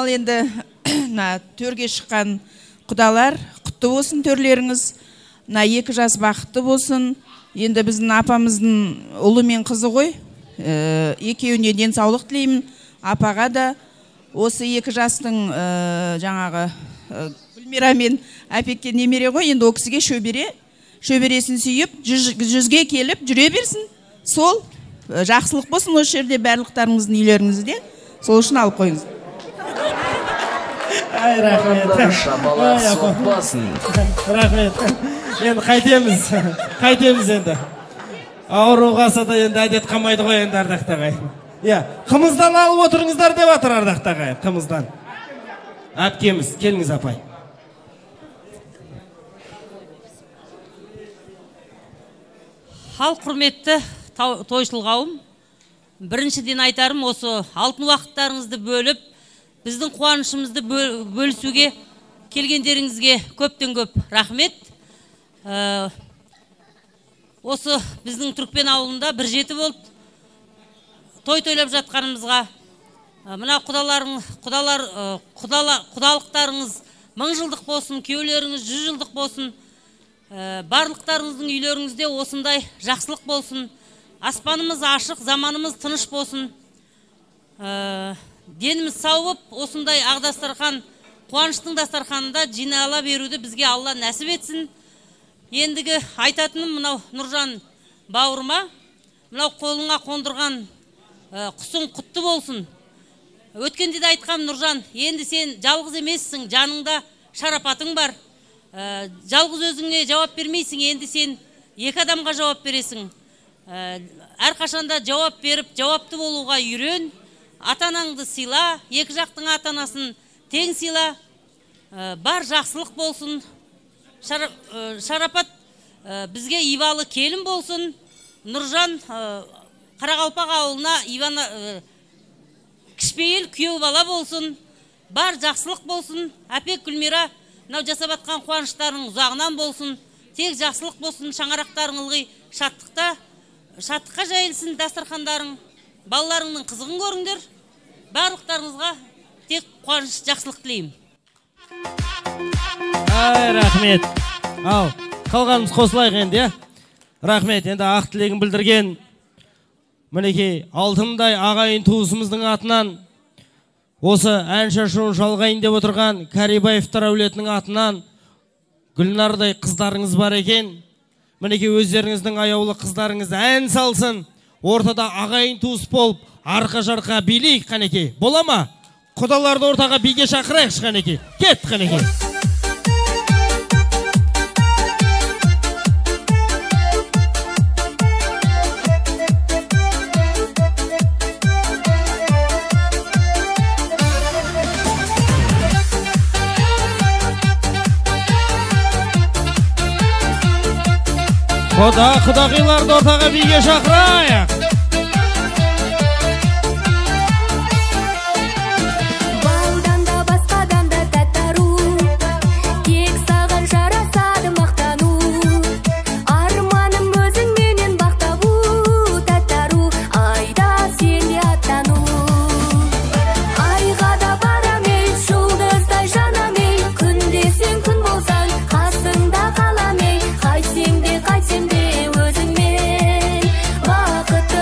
Енді төрге шыққан құдалар, құтты болсын төрлеріңіз. 2 жас бақытты болсын. Енді біздің апамыздың ұлы мен қызы ғой. Екеуіне денсаулық тілеймін. Апаға да осы 2 жастың жаңағы Гүлмира мен әпекке немере ғой. Енді о кісіге шөбересін сүйіп, 100-ге келіп жүре берсін. Сол жақсылық болсын осы жерде барлықтарыңыздың үйлеріңізде. Сол үшін алып қойыңыз. Ай, рахмет. Шабалақ соқпасын. Рахмет. Енді қайтеміз енді. Ауру қалса да енді әдет қалмайды ғой енді ардақтағы ағайын. Қымыздан алып отырыңыздар деп жатыр ардақтағы ағайын, қымыздан. Әпкеміз, келіңіз апай. Хал құрметті тойшыл қауым, біріншіден айтарым осы алтын уақыттарыңызды бөліп, біздің қуанышымызды бөлісуге келгендеріңізге көптен көп рахмет. Осы біздің Түркпен ауылында 1-7 болды. Тойлап жатқанымызға, мына құдалықтарыңыз 1000 жылдық болсын, күйеулеріңіз 100 жылдық болсын. Барлықтарыңыздың үйлеріңізде осындай жақсылық болсын. Аспанымыз ашық, заманымыз тыныш болсын. Деніміз сау болып, осындай ағдастархан, қуаныштың дастарханында жинала беруді бізге Алла нәсіп етсін. Ендігі айтатыным мынау Нұржан бауырыма, мынау қолыңа қондырған құсың құтты болсын. Өткенде де айтқам Нұржан, енді сен жалғыз емессің, жаныңда шарапатың бар. Жалғыз өзіңе жауап бермейсің, енді сен 2 адамға жауап бересің. Әрқашанда жауап беріп, жауапты болуға үйрен. Атанаңды сыйла, 2 жақтың атанасын тең сыйла. Бар жақсылық болсын. Шарапат бізге ивалы келін болсын. Нұржан Қарақалпақ ауылына кішпейіл күйеу бала болсын. Бар жақсылық болсын. Әпек Гүлмира мынау жасап атқан қуаныштарың ұзағынан болсын. Тек жақсылық болсын. Шаңырақтарың ылғи шаттыққа жайылсын дастархандарың. Балаларыңның қызығын көріңдер. Барлықтарыңызға тек қуаныш, жақсылық тілеймін. Ай, рахмет. Ал, қалғанымыз қосылайық енді, Рахмет. Енді ақ тілегін білдірген мінекей алтындай ағайын туысымыздың атынан, осы ән шашуын жалғайын деп отырған Карибаевтар әулетінің атынан Гүлнардай қыздарыңыз бар екен. Мінекей өздеріңіздің аяулы қыздарыңыз ән салсын. Ортада ағайын туыс болып, арқа-жарқа билейік қанекей. Бола ма? Құдаларды ортаға биге шақырайықшы қанекей. Кет қанекей. Құдағиларды ортаға биге шақырайық. Қайтсем де өзіңмен бақытты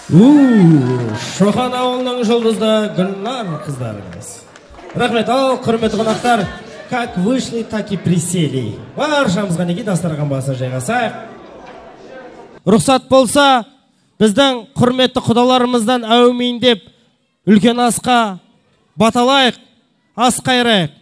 Шоқан ауылының жұлдызды Гүлнар қыздарымыз. Рахмет, ал құрметті қонақтар, как вышли, так и присели. Баршамызға неге дастархан басына жайғасайық. Рұқсат болса, біздің құрметті құдаларымыздан әумин деп үлкен асқа баталайық, ас қайрайық.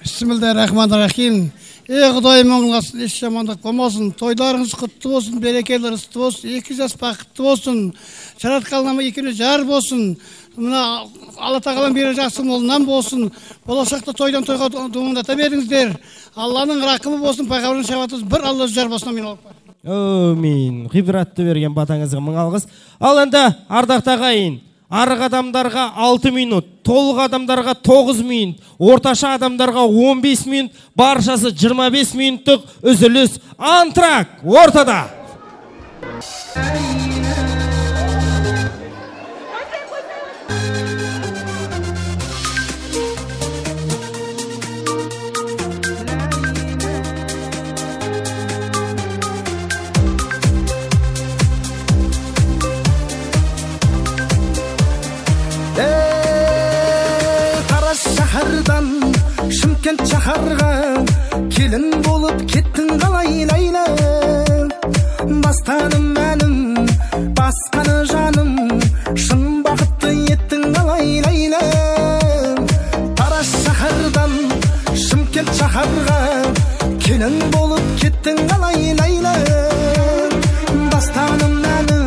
Бисмиллахир-рахманир-рахим. Құдайым оңыласын, еш жамандық болмасын. Тойларыңыз құтты болсын, берекелі ырысты болсын, 2 жас бақытты болсын. Жаратқаннама екеуі жар болсын. Мына Алла тағалам бері жақсы молынан болсын. Болашақта тойдан тойға дуыңдата беріңіздер. Алланың рақымы болсын, пайғамбардың шабатыңыз бір Алла жар болсын. Амин. Әмин. Ғибратты берген батаңызға мың алғыс. Ал енді ардақты ағайын, арық адамдарға 6 минут, толық адамдарға 9 минут, орташа адамдарға 15 минут, баршасы 25 минуттық үзіліс. Антрак ортада. Шымкент шаһарға келін болып кеттің қалай лайла, бастадым мәнім басқаны жаным, шын бақытты еттің қалай лайла. Тараз шаһардан Шымкент шаһарға келін болып кеттің қалай лайла, бастадым мәнім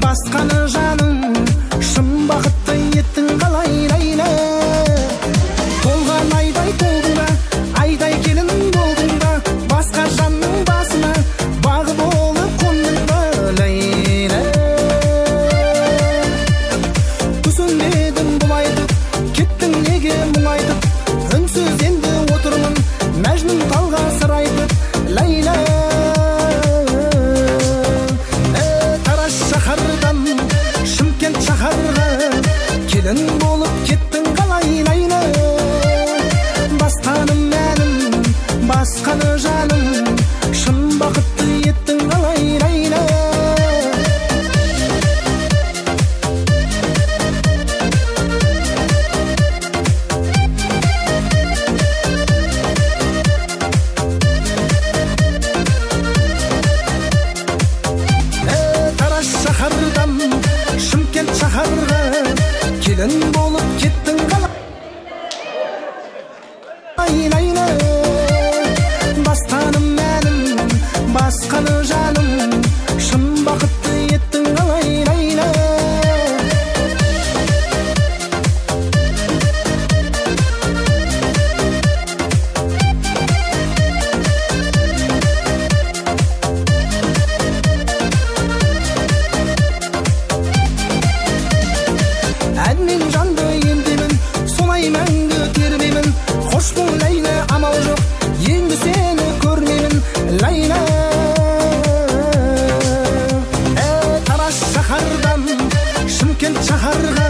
басқаны жаным, шын бақытты еттің қалай лайла. Айдай келін болдың ба, басқа жанның басына бағы болып қондың ба, ләйлә. Түсінбедім бұлайтып, кеттің неге мұңайтып, үнсіз енді отырмын, мәжнүн талға сыр айтып, ләйлә. Тараз шаһардан Шымкент шаһарға келін болып кеттің қалай ләйлә, бастадым мәнім басқаны жаным, шын бақытты еттің қалай ләйлә. Тараз шаһардан Шымкент шаһарға келін болып кеттің қалай ләйлә, бастадым мәнім басқаны жаным, шын бақытты еттің қалай ләйлә. Әнмен жанды емдемін, солай мәңгі тербеймін, қош бол ләйлә, амал жоқ, енді сені көрмеймін ләйлә. Тараз шаһардан Шымкент шаһарға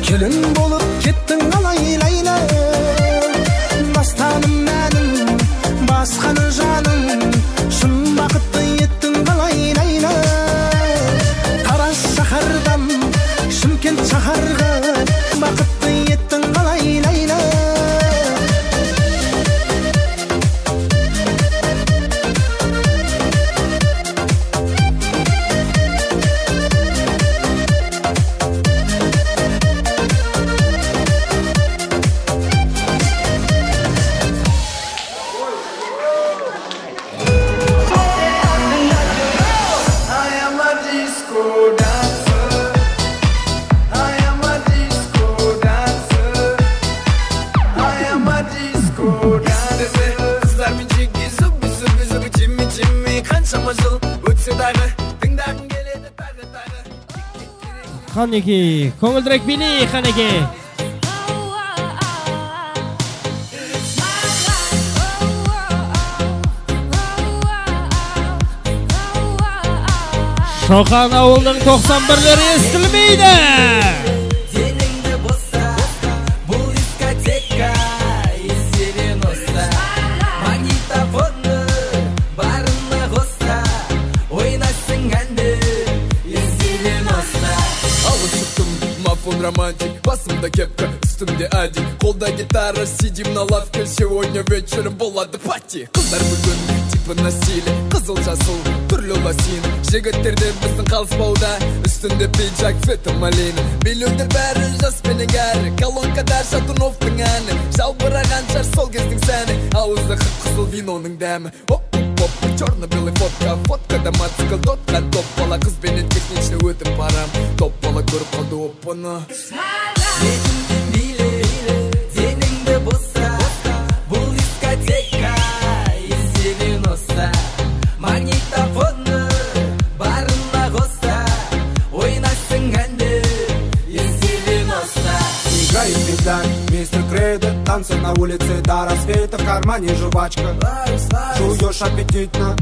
келін болып кеттің қалай ләйлә, бастадым мәнім басқаны жаным, шын бақытты еттің қалай ләйлә. Тараз шаһардан Шымкент шаһарға бақытты еттің қалай ләйлә. Қанеке, көңілдірек билей, қанеке. Шоқан ауылының 91-лері естілмейді. Барына қоста, ойнасың әнді, естелен телефон романтик, басымда кепка, үстімде ади, қолда гитара, сидим на лавке, сегодня вечером болады пати. Қыздар бүгін типі на стиле, қызыл жасыл, түрлі лосин, жігіттерден біздің қалыспауда, үстінде пиджак, феті малина, билеудер бәрі жас пенен әрі, колонкада Шатуновтың әні, жалбыраған шар сол кездің сәні, ауызда қызыл виноның дәмі. Оп, черно-белый фотка, фоткада мотоцикл, дотқа топ бала, қызбенен техничный өтіп барам, топ бала көріп қалды оппаны. Бетіңді биле, деніңді бұса, бұл дискотека, естелін оса, магнитофоны барына қоса, ойнасың әнді, естелін оса. Играет педаль, мистер Кредо, танцы на улице до рассвета, в кармане жвачка, жуешь аппетитно,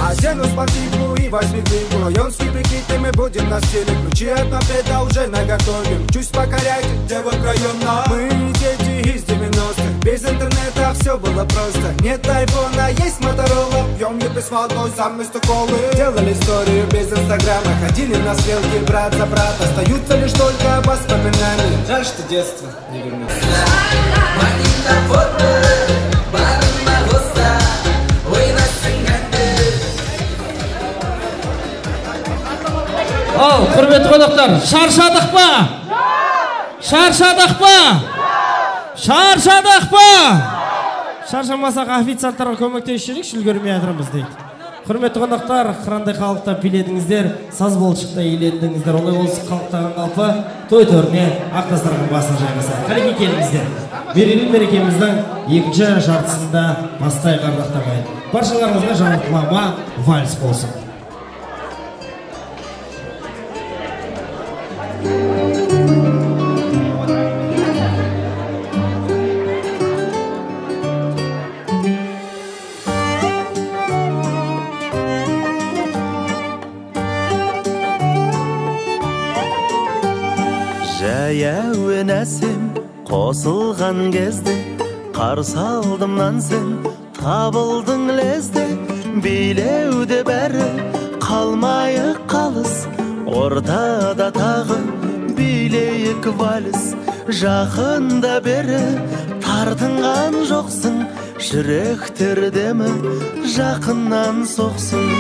одену спортивку и возьми книгу, районский прикид, и мы будем на стиле, ключи от мопеда уже наготове, чуть покоряйте, девок района. Мы дети из 90-х, без интернета все было просто, нет айфона, есть Моторола, пьем липы с водой, заместо колы, делали историю без инстаграма, ходили на стрелки брат за брат, остаются лишь только воспоминания, жаль, что детство не вернется. Ал, құрметті қонақтар, шаршадық па? Шаршадық па? Шаршадық па? Шаршамасақ официанттарға көмектесіп жүрейікші, үлгермей жатырмыз дейді. Құрметті қонақтар, қырандай қалықта биледіңіздер, саз болшықта елендіңіздер, олай болсын қалықтаған қалпы той төріне ақтастырған басын жайғаса. Қалеке келіңіздер. Мерейлі мерекеміздің екінші жартысында бастай қардақтамай. Баршаларыңызға жаңғыртылама вальс болсын. Жаяуын әсем қосылған кезде, қарсы алдымнан сен табылдың лезде, билеуде бәрі қалмайық қалыс, ортада тағы билейік вальс. Жақында бері тартынған жоқсың, жүректер демі жақыннан соқсын.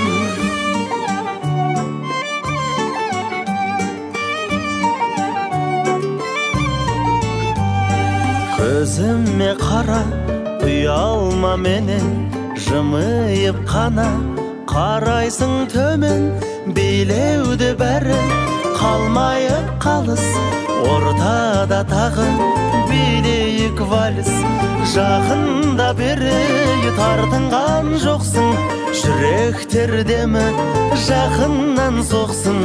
Көзіме қара, ұялма менен, жымиып қана қарайсың төмен, билеуде бәрі қалмайық қалыс, ортада тағы билейік вальс. Жақында бері тартынған жоқсың, жүректер демі жақыннан соқсын.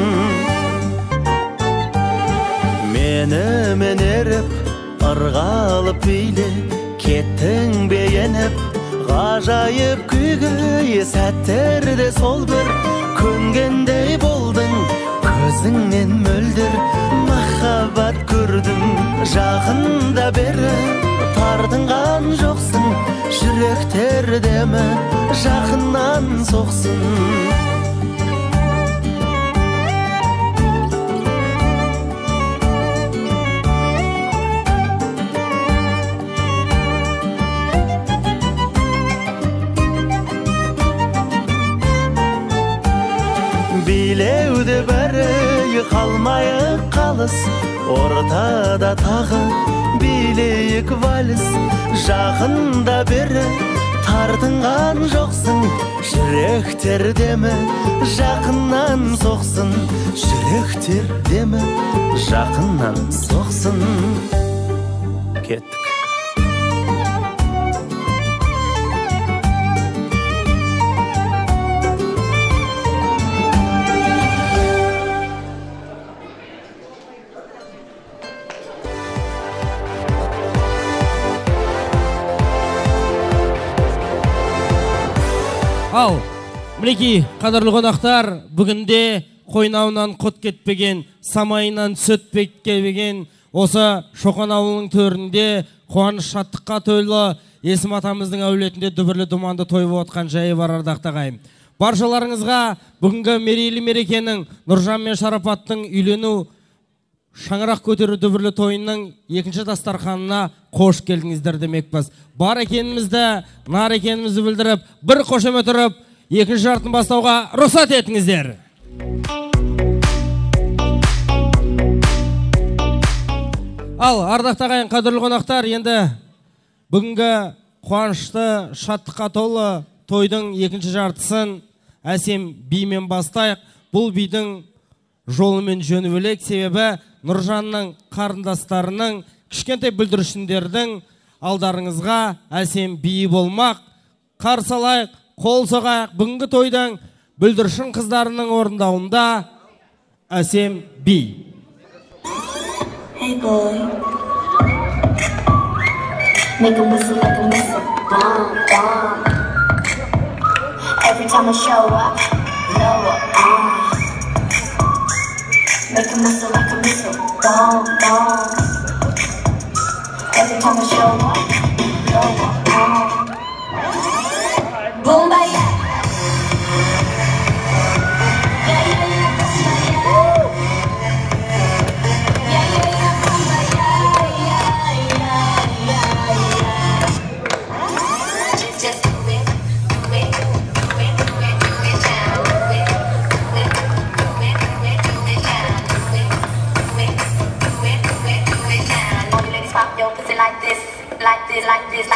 Мені менеріп ырғалып биле, кеттің бейеніп, ғажайып күйге, сәттерде сол бір көнгендей болдың, көзіңнен мөлдір махаббат көрдім. Жақында бері тартынған жоқсың, жүректер демі жақыннан соқсын. Билеуде бәрі қалмайық қалыс, ортада тағы билейік вальс. Жақында бері тартынған жоқсың, жүректер демі жақыннан соқсын. Жүректер демі жақыннан соқсын. Кеттік. Ал, мінекей, қадірлі қонақтар, бүгінде қойнауынан құт кетпеген, самайынан сүт кетпеген, осы Шоқан ауылының төрінде қуаныш шаттыққа тойлы Есім атамыздың әулетінде дүбірлі думанды той болып отқан жайы бар, ардақты ағайын. Баршаларыңызға бүгінгі мерейлі мерекенің, Нұржан мен Шарапаттың үйлену шаңырақ көтеру дүбірлі тойының екінші дастарханына қош келдіңіздер демекпіз. Бар екенімізді, нар екенімізді білдіріп, бір қошемет ұрып, екінші жартын бастауға рұқсат етіңіздер. Ал, ардақты ағайын, қадірлі қонақтар, енді бүгінгі қуанышты, шаттыққа толы тойдың екінші жартысын әсем бимен бастайық. Бұл бидің жолы мен жөні бөлек, себебі Нұржанның қарындастарының, кішкентай бүлдіршіндердің алдарыңызға әсем би болмақ. Қарсы алайық, қол соғайық, бүгінгі тойдың бүлдіршін қыздарының орындауында әсем би. Hey boy, make a whistle, bomb, bomb. Every time I show up, blow up, make a whistle, bomb, bomb. Every time I show up, blow up, boom, bye. Like this.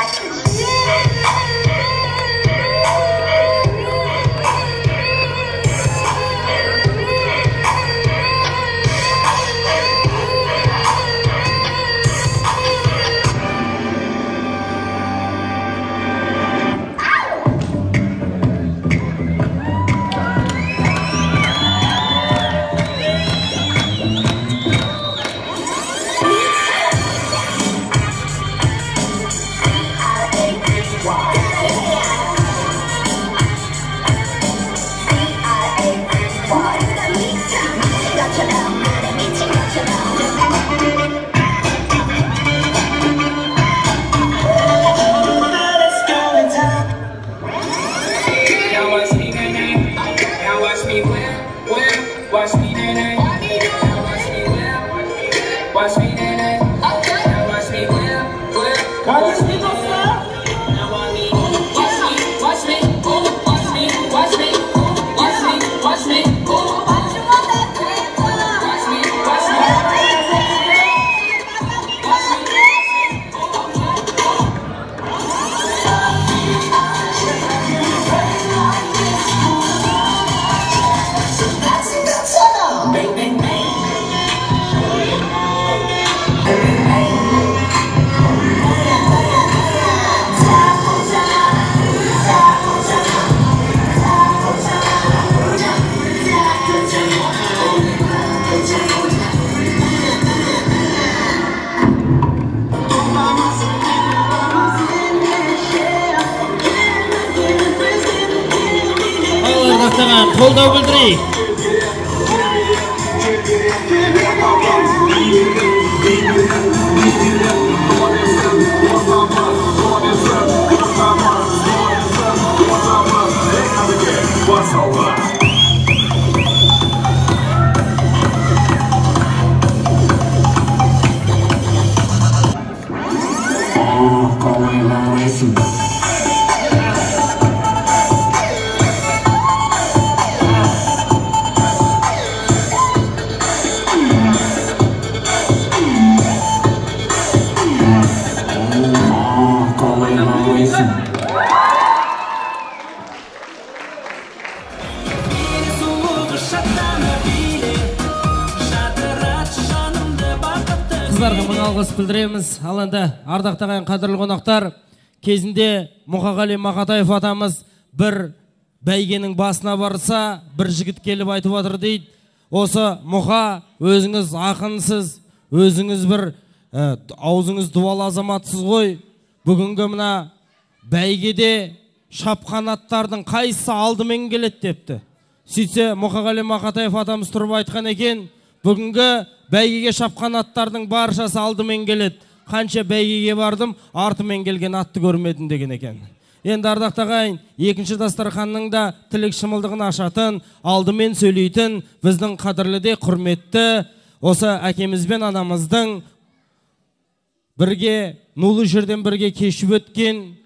Қолдау білдірейік. Қыздарға мың алғыс білдіреміз. Ал енді ардақты ағайын, қадірлі қонақтар, кезінде Мұқағали Мақатаев атамыз бір бәйгенің басына барса, бір жігіт келіп айтып отыр дейді. Осы Мұқа, өзіңіз ақынсыз, өзіңіз бір аузыңыз дуалы азаматсыз ғой. Бүгінгі мына бәйгеде шапқан аттардың қайсысы алдымен келеді депті. Сөйтсе Мұқағали Мақатаев атамыз тұрып айтқан екен, бүгінгі бәйгеге шапқан аттардың баршасы алдымен келеді. Қанша бәйгеге бардым, артымен келген атты көрмедім деген екен. Енді ардақты ағайын, екінші дастарханның да тілек шымылдығын ашатын, алдымен сөйлейтін біздің қадірлі де құрметті осы әкеміз бен анамыздың бірге нулы жерден бірге кешіп өткен,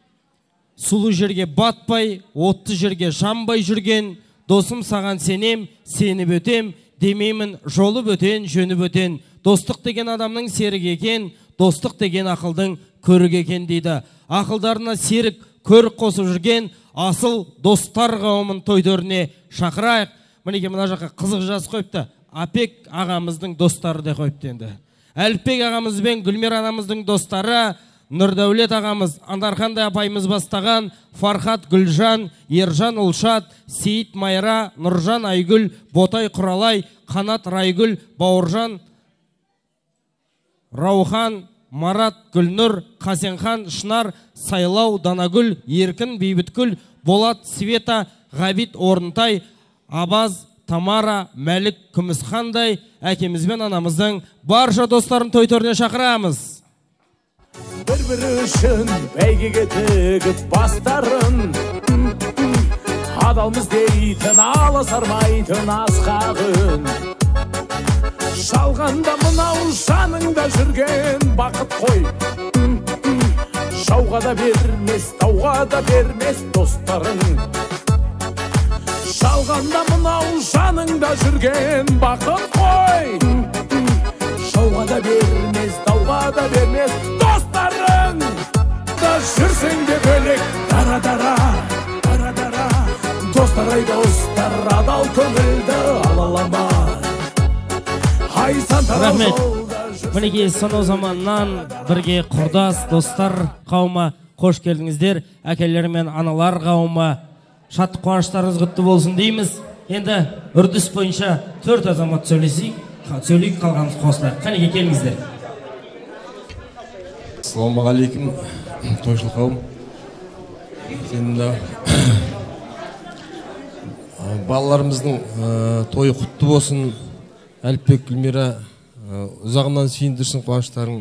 сулы жерге батпай, отты жерге жанбай жүрген, досым саған сенем, сеніп өтем, демеймін жолы бөтен, жөні бөтен. Достық деген адамның серік екен, достық деген ақылдың көрік екен дейді. Ақылдарына серік, көрік қосып жүрген асыл достар қауымын той төріне шақырайық. Мінеке мына жаққа қызық жазып қойыпты. Апек ағамыздың достары де қойыпты енді. Әліпбек ағамыз бен Гүлмира анамыздың достары, Нұрдәулет ағамыз, Андархандай апайымыз бастаған Фархат, Гүлжан, Ержан, Ұлшат, Сейіт, Майра, Нұржан, Айгүл, Ботай, Құралай, Қанат, Райгүл, Бауыржан, Раухан, Марат, Гүлнұр, Қасенхан, Шынар, Сайлау, Данагүл, Еркін, Бейбіткүл, Болат, Света, Ғабит, Орынтай, Абаз, Тамара, Мәлік, Күмісхандай әкеміз бен анамыздың барша достарын той төріне шақырамыз. Бір-бірі үшін бәйгеге тігіп бастарын, адалмыз дейтін, аласармайтын асқағын. Шалғанда мынау жаныңда жүрген бақыт қой. Жауға да бермес, тауға да бермес достарың. Шалғанда мынау жаныңда жүрген бақыт қой. Жауға да бермес, тауға да бермес достарың. Да жүрсең де бөлек, дара-дара, дара-дара. Достар ай достар, адал көңілді алалама. Рахмет. Мінеке сонау заманнан бірге құрдас достар қауымы қош келдіңіздер. Әкелер мен аналар қауымы шаттық қуаныштарыңыз құтты болсын дейміз. Енді үрдіс бойынша 4 азамат сөйлейік, қалғанымыз қосылайық. Қанеке келіңіздер. Ассалаумағалейкум, тойшыл қауым. Енді балаларымыздың тойы құтты болсын. Әліпбек, Гүлмира, ұзағынан сүйіндірсін қуаныштарың.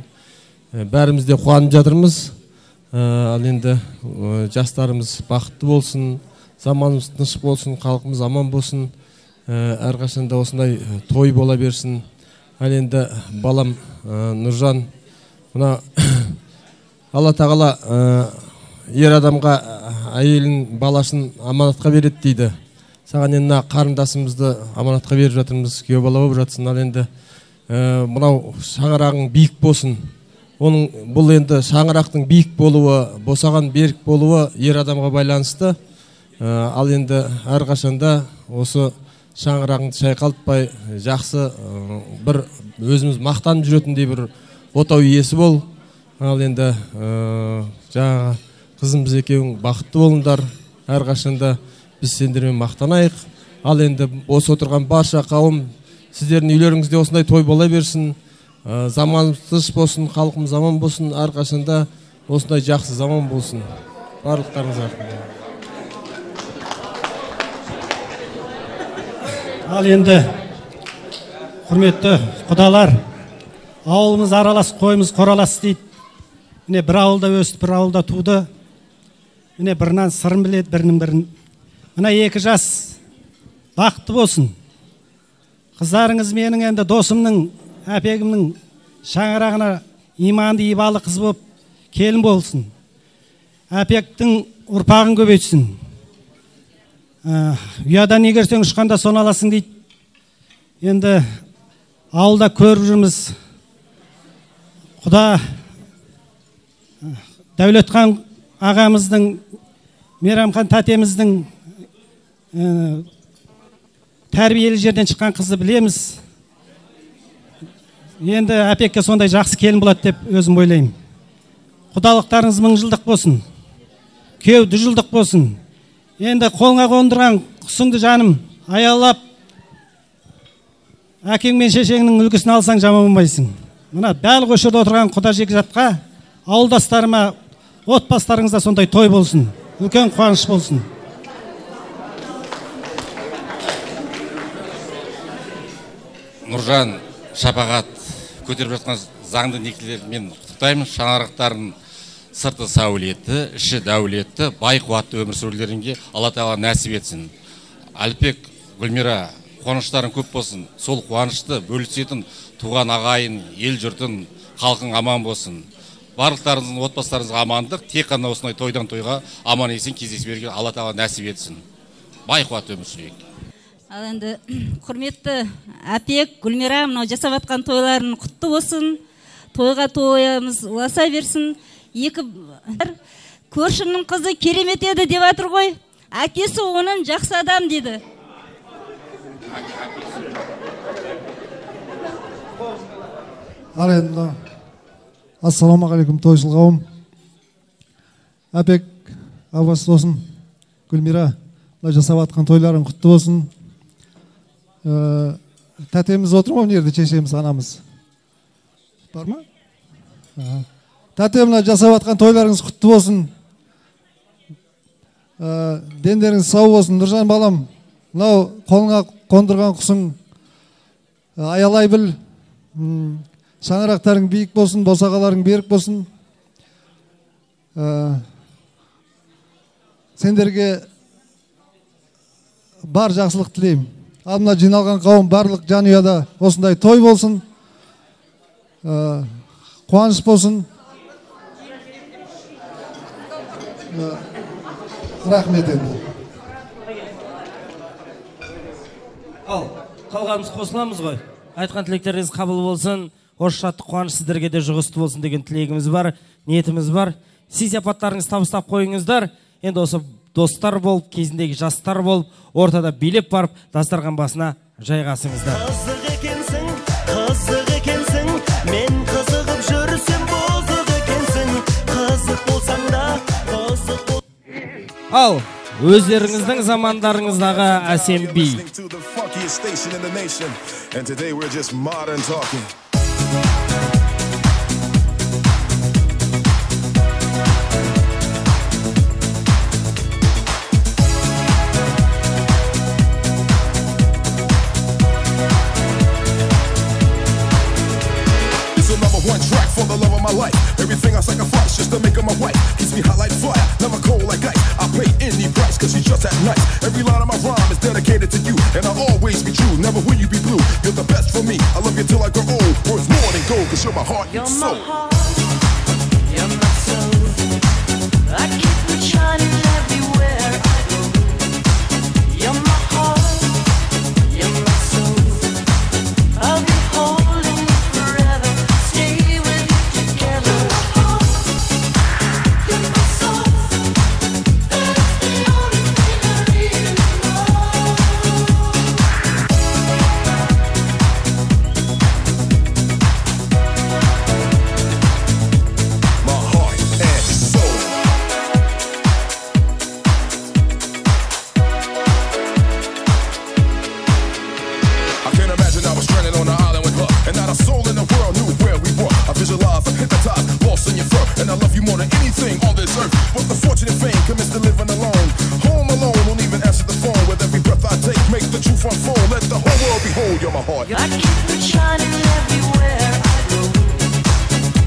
Бәріміз де қуанып жатырмыз. Ал енді жастарымыз бақытты болсын, заманымыз тыныш болсын, халқымыз аман болсын. Әрқашанда осындай той бола берсін. Ал енді балам Нұржан, мына Алла тағала ер адамға әйелін баласын аманатқа береді дейді. Саған енді қарындасымызды аманатқа беріп жатырмыз, күйеу бала болып жатсын. Ал енді мынау шаңырағың биік болсын. Бұл енді шаңырақтың биік болуы, босаған берік болуы ер адамға байланысты. Ал енді әрқашанда осы шаңырағыңды шайқалтпай, жақсы бір өзіміз мақтанып жүретіндей бір отау иесі бол. Ал енді жаңа қызымыз екеуің бақытты болыңдар. Әрқашанда біз сендермен мақтанайық. Ал енді осы отырған барша қауым, сіздердің үйлеріңізде осындай той бола берсін. Заманымыз тыныш болсын, халқымыз аман болсын, әрқашанда осындай жақсы заман болсын. Барлықтарыңыз рахмет. Ал енді құрметті құдалар, ауылымыз аралас, қойымыз қоралас дейді. Міне бір ауылда өсті, бір ауылда туды. Міне бірінен сырын біледі, бірінің бірін. Мына 2 жас бақытты болсын. Қыздарыңыз менің енді досымның, әпегімнің шаңырағына иманды, ибалы қыз болып келін болсын. Әпектің ұрпағын көбейтсін. Ұядан егерсең ұшқанда соны аласың дейді. Енді ауылда көріп жүрміз. Құда Дәулетхан ағамыздың, Мейрамхан тәтеміздің тәрбиелі жерден шыққан қызды білеміз. Енді әпекке сондай жақсы келін болады деп өзім ойлаймын. Құдалықтарыңыз 1000 жылдық болсын. Күйеу 100 жылдық болсын. Енді қолыңа қондырған құсыңды жаным аялап, әкең мен шешеңнің үлгісін алсаң жаман болмайсың. Мына дәл осы жерде отырған құда жекжатқа, ауылдастарыма, отбасыларыңызда сондай той болсын. Үлкен қуаныш болсын. Нұржан, Шапағат көтеріп жатқан заңды некелермен құттықтаймын. Шаңырақтарын сырты сәулетті, іші дәулетті, бай қуатты өмір сүрулеріңге Алла Тағала нәсіп етсін. Әліпбек, Гүлмира, қуаныштарың көп болсын. Сол қуанышты бөлісетін туған ағайын, ел жұртын, халқың аман болсын. Барлықтарыңыздың отбасыларыңызға амандық, тек қана осындай тойдан тойға аман есен кездесіп беруге Алла Тағала нәсіп етсін. Бай қуат өмір сүрейік. Ал енді құрметті Апек, Гүлмира, мынау жасап жатқан тойларын құтты болсын. Тойға тойымыз ұласа берсін. Көршінің қызы керемет еді деп жатыр ғой. Әкесі оның жақсы адам деді. Ал енді ассалаумағалейкум тойшыл қауым. Апек, Аббас болсын, Гүлмира, жасап жатқан тойларың құтты болсын. Тәтеміз отыр ма мына жерде, шешеміз, анамыз? Бар ма? Тәтем, жасап жатқан тойларыңыз құтты болсын. Дендеріңіз сау болсын. Нұржан балам, мынау қолыңа қондырған құсың аялай біл. Шаңырақтарың биік болсын, босағаларың берік болсын. Сендерге бар жақсылық тілеймін. Ал мына жиналған қауым барлық жанұяда осындай той болсын. Қуаныш болсын. Рахмет енді. Ал, қалғанымыз қосыламыз ғой. Айтқан тілектеріңіз қабыл болсын. Хош шаттық қуаныш сіздерге де жұғысты болсын деген тілегіміз бар, ниетіміз бар. Сый-сапаттарыңыз табыстап қойыңыздар. Енді осы достар болып, кезіндегі жастар болып, ортада билеп барып, дастархан басына жайғасыңыздар. Қызық екенсің, мен қызығып жүрсем бозық екенсің. Қызық болсаң да, қызық бол. Ал, өздеріңіздің замандарыңыздағы әсем би. And today we're just modern talking. One track for the love of my life. Everything I sacrifice just to make her my wife. Keeps me hot like fire, never cold like ice. I pay any price cause she's just that nice. Every line of my rhyme is dedicated to you, and I'll always be true, never will you be blue. You're the best for me, I love you till I grow old. Worth more than gold cause you're my heart and soul. You're my soul. I keep you shining everywhere I go. You're my heart, you're my soul. I'll be holding you forever. I keep it shining everywhere I go.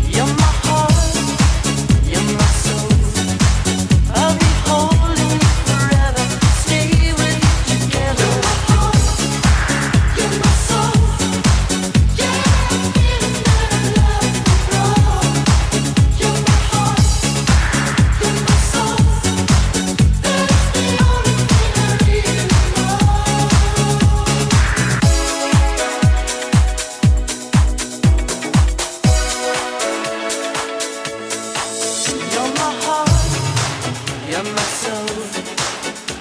You're my heart, you're my soul. I'll be holding you forever, stay with you together. You're my heart, you're my soul. Yeah, I'm feeling that I love you, bro. You're my heart, you're my soul. That's the only thing I really know.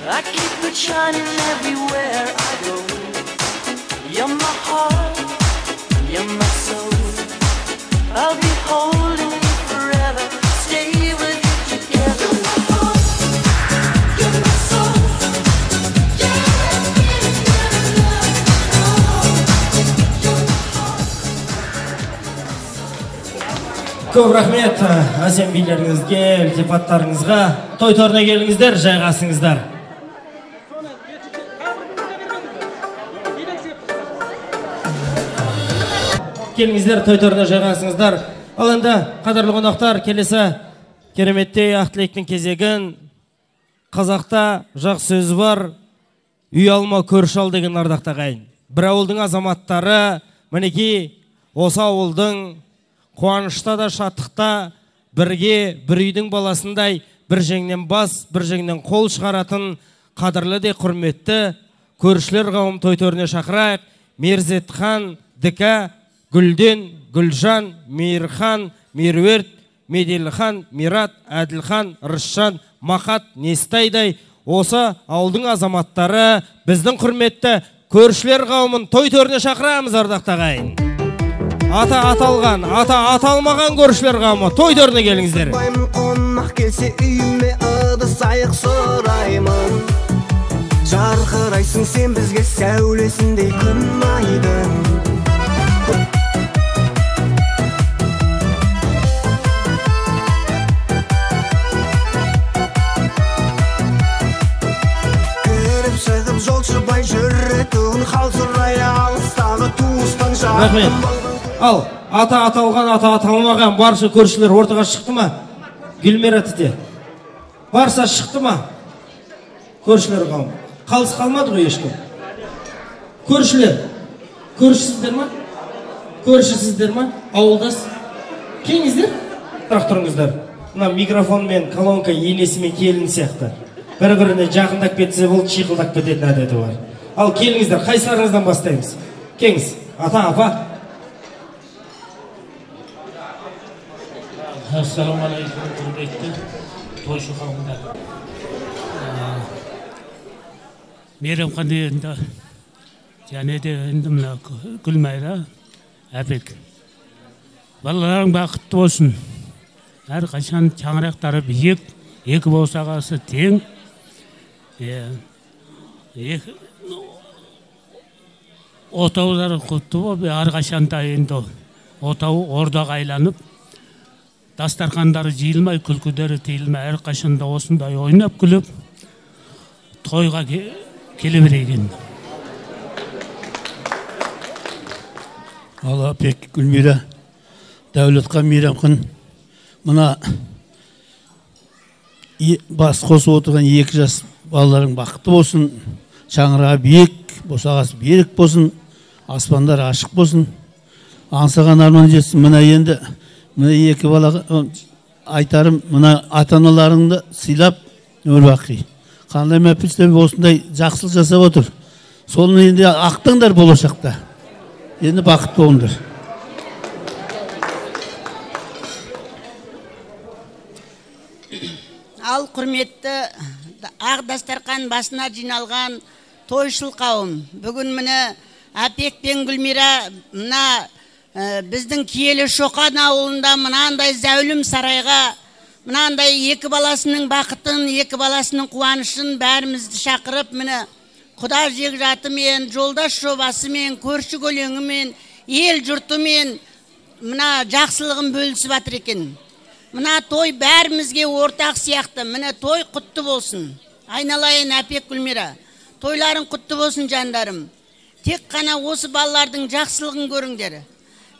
I keep it shining everywhere I go. You're my heart, you're my soul. I'll be holding you forever, stay with you together. You're my heart, you're my soul. Yeah, I'm feeling that I love you. You're my heart. Көп рахмет әсем билеріңізге, ілтипаттарыңызға. Той торына келіңіздер, жайғасыңыздар. Келіңіздер, той торына жайғасыңыздар. Ал енді, қадірлі қонақтар, келесі кереметтей ақ тілектің кезегін. Қазақта жақсы сөз бар, үй алма көрші ал деген ардақты ағайын. Бір ауылдың азаматтары мінекей осы ауылдың қуанышта да шаттықта бірге бір үйдің баласындай бір жеңнен бас, бір жеңнен қол шығаратын қадірлі де құрметті көршілер қауым той төріне шақырайық. Мерзетхан, Діка, Гүлден, Гүлжан, Мейірхан, Меруерт, Меделхан, Мират, Әділхан, Рысжан, Мақат, Нестайдай осы ауылдың азаматтары біздің құрметті көршілер қауымын той төріне шақырамыз ардақты ағайын. Ата аталған, ата аталмаған көршілер қауымы той төріне келіңіздер. Қонақ келсе үйіме ыдыс-аяқ сұраймын. Жарқырайсың сен бізге сәулесіндей күн айдың. Кіріп шығып жолшыбай жүретін хал сұрай алыстағы туыстан Рахмет. Ал, ата аталған, ата аталмаған барша көршілер ортаға шықты ма? Гүлмира тіте. Барса шықты ма? Көршілер қауым. Қалыс қалмады ғой ешкім. Көршілер. Көршісіздер ма? Көршісіздер ма? Ауылдас. Келіңіздер. Бірақ тұрыңыздар. Мына микрофон мен колонка енесімен келін сияқты. Бір-біріне жақындап кетсе бұл шиқылдап кететін әдеті бар. Ал келіңіздер, қайсыларыңыздан бастаймыз? Келіңіз. Ата, апа. Ассалаумағалейкум, құрметті тойшы қауымдар. Мейрамхан енді және де енді мына Гүлмайра, Әбек. Балаларың бақытты болсын. Әрқашан шаңырақтары биік, екі босағасы тең. Отаулары құтты болып, әрқашанда енді отау ордаға айланып, дастархандары жиылмай, күлкідері тиілмей, әрқашанда осындай ойнап күліп, тойға келе берейін. Алла Әпек, Гүлмира, Дәулетхан, Мейрамхан, мына бас қосып отырған 2 жас балаларың бақытты болсын, шаңырағы биік, босағасы берік болсын, аспандар ашық болсын, аңсаған арман жетсін. Мына енді мына 2 балаға айтарым, мына ата-аналарыңды сыйлап өмір-бақи. Қандай мәпілсіздер осындай жақсылық жасап отыр. Соны енді ақтаңдар болашақта. Енді бақытты болыңдар. Ал құрметті ақ дастархан басына жиналған тойшыл қауым. Бүгін міне Әпек пен Гүлмира мына біздің Киелі Шоқан ауылында мынандай зәулім сарайға, мынандай 2 баласының бақытын, 2 баласының қуанышын бәрімізді шақырып, міне құда жекжатымен, жолдас жобасымен, көрші көлеңімен, ел жұртымен мына жақсылығын бөлісіп жатыр екен. Мына той бәрімізге ортақ сияқты. Міне той құтты болсын. Айналайын Әпек, Гүлмира. Тойларың құтты болсын жандарым. Тек қана осы балалардың жақсылығын көріңдер.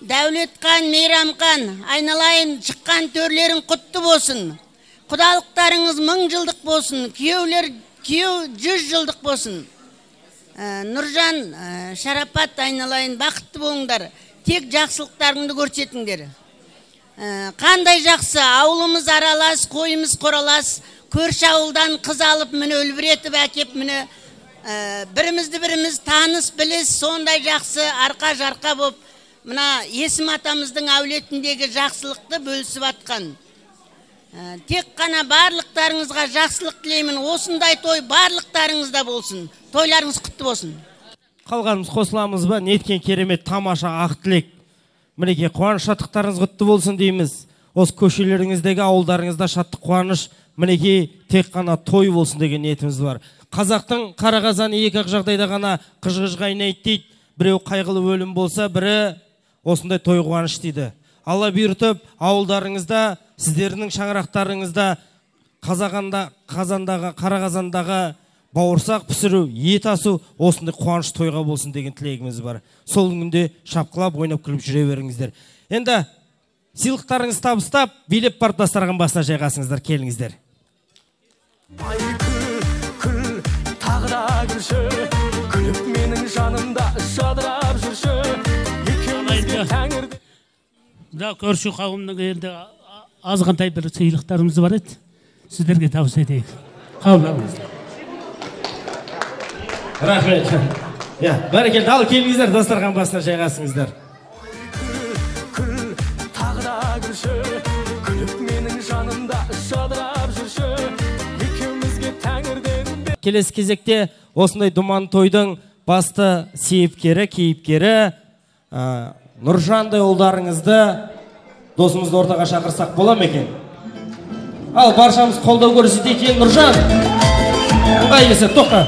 Дәулетхан, Мейрамхан, айналайын шыққан төрлерің құтты болсын. Құдалықтарыңыз 1000 жылдық болсын. Күйеу 100 жылдық болсын. Нұржан, Шарапат, айналайын бақытты болыңдар. Тек жақсылықтарыңды көрсетіңдер. Қандай жақсы, ауылымыз аралас, қойымыз қоралас, көрші ауылдан қыз алып, міне үлбіретіп әкеп, міне бірімізді біріміз таныс біліс, сондай жақсы арқа жарқа боп, мына Есім атамыздың әулетіндегі жақсылықты бөлісіп атқан. Тек қана барлықтарыңызға жақсылық тілеймін. Осындай той барлықтарыңызда болсын. Тойларыңыз құтты болсын. Қалғанымыз қосыламыз ба? Неткен керемет тамаша ақ тілек. Мінеке қуаныш шаттықтарыңыз құтты болсын дейміз. Осы көшелеріңіздегі ауылдарыңызда шаттық қуаныш, мінеке тек қана той болсын деген ниетіміз бар. Қазақтың қара қазаны 2 жағдайда ғана қыж-қыж қайнайды дейді. Біреу қайғылы өлім болса, бірі осындай той қуаныш дейді. Алла бұйыртып, ауылдарыңызда, сіздердің шаңырақтарыңызда қара қазандағы бауырсақ пісіру, ет асу осындай қуаныш тойға болсын деген тілегіміз бар. Сол күнде шапқылап, ойнап күліп жүре беріңіздер. Енді сыйлықтарыңыз табыстап, билеп барып дастархан басына жайғасыңыздар, келіңіздер. Күл, тағы да күлші, күліп менің жанымда жадырап жүрші, екеумізге тәңірді. Да, көрші қауымның енді азғантай бір сыйлықтарымыз бар еді. Сіздерге табыс етейік. Қабылдаңыздар. Рахмет. Бәрекелді, ал келіңіздер, дастархан басына жайғасыңыздар. Тағы да күлші, күліп менің жанымда жадырап жүрші, екеумізге тәңірден. Келесі кезекте осындай думан тойдың басты кейіпкері Нұржандай ұлдарыңызды, досымызды ортаға шақырсақ бола ма екен? Ал баршамыз қолдау көрсетейік. Нұржан, ыңғай келсе, тоқта.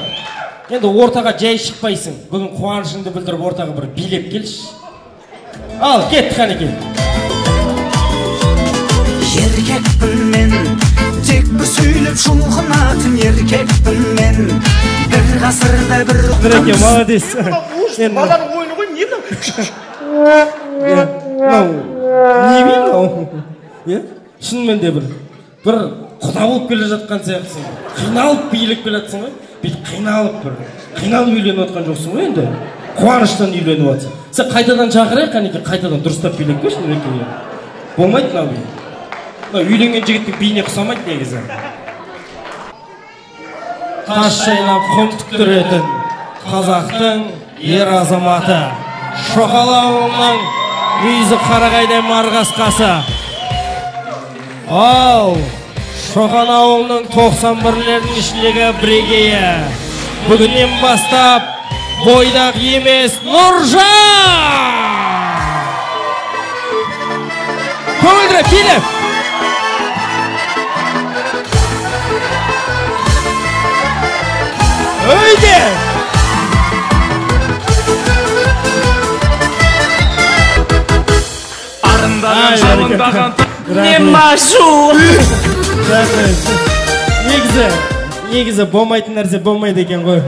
Енді ортаға жай шықпайсың. Бүгін қуанышыңды білдіріп ортаға бір билеп келші. Ал, кет қанекей. Еркекпін мен, тек бір сөйлеп шұлғынатын еркекпін мен. Бір ғасырда бір Нұреке, молодец. Баланың ойыны ғой, не Не білем, шынымен де бір құда болып келе жатқан сияқтысың. Қиналып билеп келатсың ғой. Бүйтіп қиналып үйленіп отқан жоқсың ғой енді. Қуаныштан үйленіп отсың. Сен қайтадан шақырайық, қанекей, қайтадан дұрыстап билеп келші, Нұреке. Болмайды мынау би. Үйленген жігіттің биіне құсамайды негізі. Тас шайнап құм түктіретін қазақтың ер азаматы, Шоқалауының мүйізі қарағайдай марғасқасы. Ал Шоқан ауылының 91-лердің ішіндегі бірегейі, бүгіннен бастап бойдақ емес Нұржан! Көңілдіріп, келіп! Өйде! Жалындаған не машу. Негізі болмайтын нәрсе болмайды екен ғой.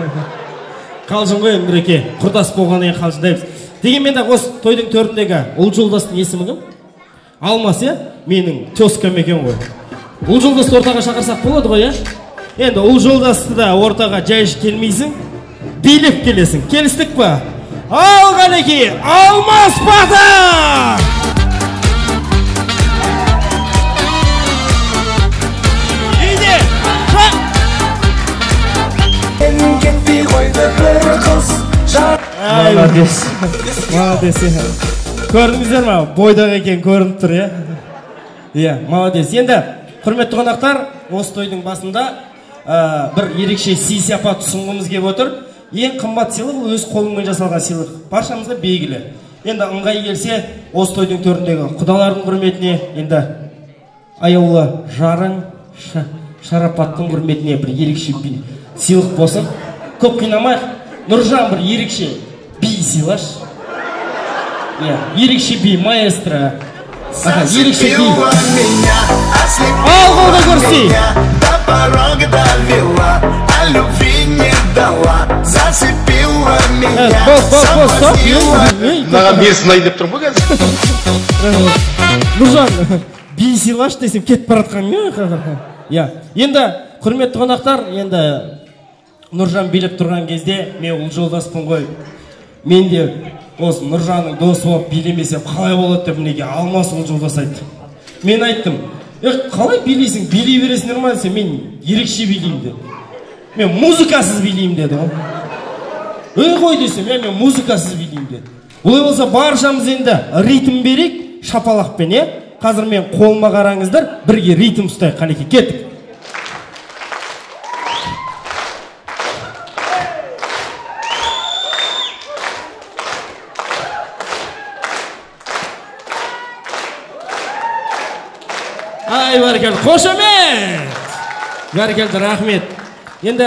Қалжың ғой, Нұреке, құрдас болғаннан кейін қалжыңдаймыз. Дегенмен де осы тойдың төріндегі ұл жолдастың есімі кім? Алмас, менің тезкам екен ғой. Ұл жолдасты ортаға шақырсақ болады ғой, Енді ұл жолдасты да ортаға жайыш келмейсің, билеп келесің. Келістік па? Ал қанекей, Алмас Батыр! Кетпей қойды бір қыз. Молодец. Көрдіңіздер ма? Бойдақ екен көрініп тұр, молодец. Енді, құрметті қонақтар, осы тойдың басында бір ерекше сый-сияпат ұсынғымыз келіп отыр. Ең қымбат сыйлық өз қолыңмен жасалған сыйлық. Баршамызға белгілі. Енді ыңғай келсе, осы тойдың төріндегі құдалардың құрметіне, енді аяулы жарың, шарапаттың құрметіне бір ерекше сыйлық болсын. Көп қинамайық. Нұржан бір ерекше би сыйлаш. Ерекше би, маэстро. Ерекше би. Ал қолда көрсей. Маған мен сынай деп тұрмын ғой қазір. Нұржан, би сыйлаш десем кетіп баратқан. Енді құрметті қонақтар, енді Нұржан билеп тұрған кезде мен ұл жолдаспын ғой. Мен де осы Нұржанның досы болып билемесем қалай болады деп мінеке Алмас ұл жолдас айтты. Мен айттым, қалай билейсің, билей бересіңдер ма десе, мен ерекше билеймін деді. Мен музыкасыз билеймін деді. Қой десем, мен музыкасыз билеймін деді. Олай болса баршамыз енді ритм берейік, шапалақпен, қазір мен қолыма қараңыздар, бірге ритм ұстайық, қанекей, кеттік. Бәрекелді, қошемет! Бәрекелді, рахмет. Енді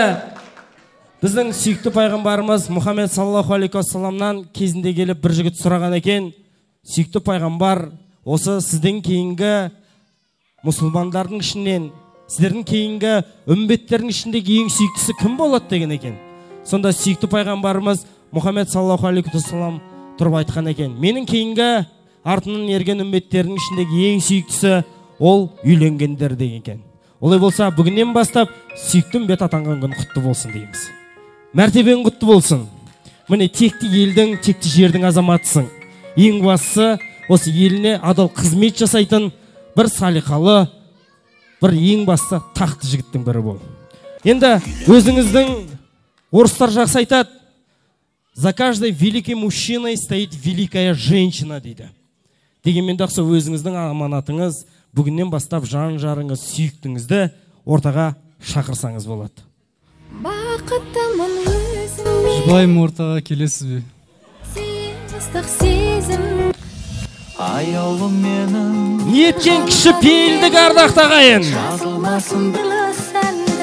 біздің сүйікті пайғамбарымыз Мұхаммед саллаллаху алейхи уассаламнан кезінде келіп бір жігіт сұраған екен, сүйікті пайғамбар, осы сіздің кейінгі мұсылмандардың ішінен, сіздердің кейінгі үмбеттердің ішіндегі ең сүйіктісі кім болады деген екен. Сонда сүйікті пайғамбарымыз Мұхаммед саллаллаху алейхи уассалам тұрып айтқан екен, менің кейінгі артынан ерген үмбеттердің ішіндегі ең сүйіктісі ол үйленгендер деген екен. Олай болса, бүгіннен бастап сүйікті үмбет атанған күн құтты болсын дейміз. мәртебең құтты болсын. Міне текті елдің, текті жердің азаматысың. Ең бастысы осы еліне адал қызмет жасайтын бір салиқалы, бір ең бастысы тақты жігіттің бірі бол. Енді өзіңіздің орыстар жақсы айтады, за каждой великой мужчиной стоит великая женщина дейді. Дегенмен де өзіңіздің аманатыңыз, бүгіннен бастап жан жарыңыз, сүйіктіңізді ортаға шақырсаңыз болады. Бақыттымын өзіңмен. Жұбайым ортаға келесіз бе? Ыстық сезім. Аяулым менің. Неткен кіші пейілдік ардақты ағайын. Жазылмасын сәнді.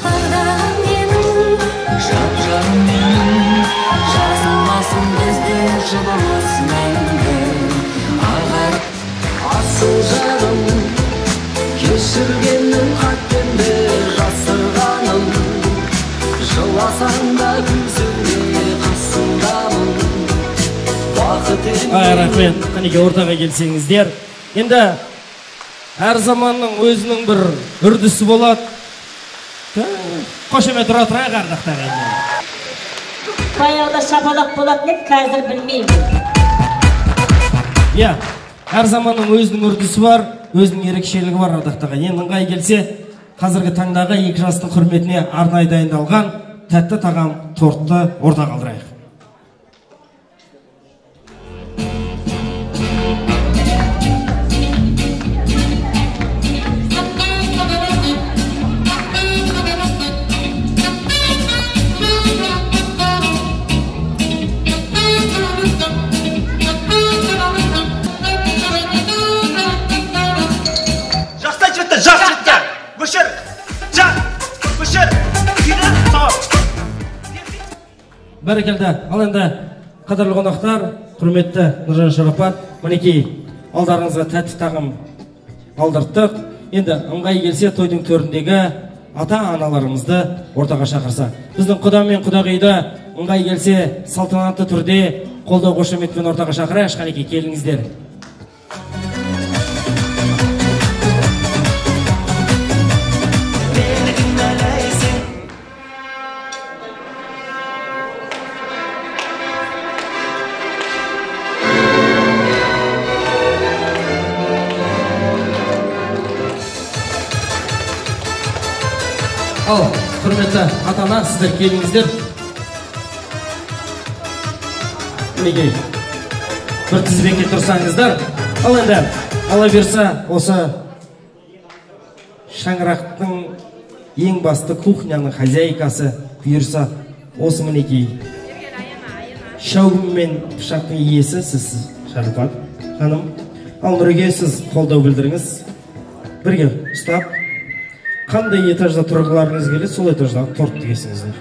Қарағым менің. Жан-жарым менің. Жазылмасын біздің жұбымыз мәңгі. Ағар асыл жарым. Кешіргеннің қаттенді жасырғаным. Жыласаң да күлсіңде қасыңдамын. Рахмет, қанеке ортаға келсеңіздер. Енді әр заманның өзінің бір үрдісі болады. Қошемет тұра тұрайық ардақтар енді. Баяғыда шапалақ болады деп қазір білмеймін. Иә, әр заманның өзінің үрдісі бар, өзінің ерекшелігі бар ардақтарға. Енді ыңғай келсе, қазіргі таңдағы екі жастың құрметіне арнайы дайындалған тәтті тағам тортты орта қалдырайық. Бәрекелді. Ал енді қадірлі қонақтар, құрметті Нұржан Шарапат, мінекей алдарыңызға тәтті тағам алдырттық. Енді ыңғай келсе тойдың төріндегі ата-аналарымызды ортаға шақырса. Біздің құда мен құдағиды ыңғай келсе салтанатты түрде қолдау қошеметпен ортаға шақырайық. Қанеке келіңіздер. Ал, құрметті ата-ана, сіздер келіңіздер. Мінекей, бір тізбекке тұрсаңыздар. Ал енді, ала берса, осы шаңырақтың ең басты кухняның хозяйкасы бұйырса, осы мінекей шәугім мен пышақтың иесі сіз, Шарапат ханым. Ал Нұреге сіз қолдау білдіріңіз. Бірге ұстап, қандай этажда тұрғыларыңыз келеді, сол этаждағы тортты кесіңіздер.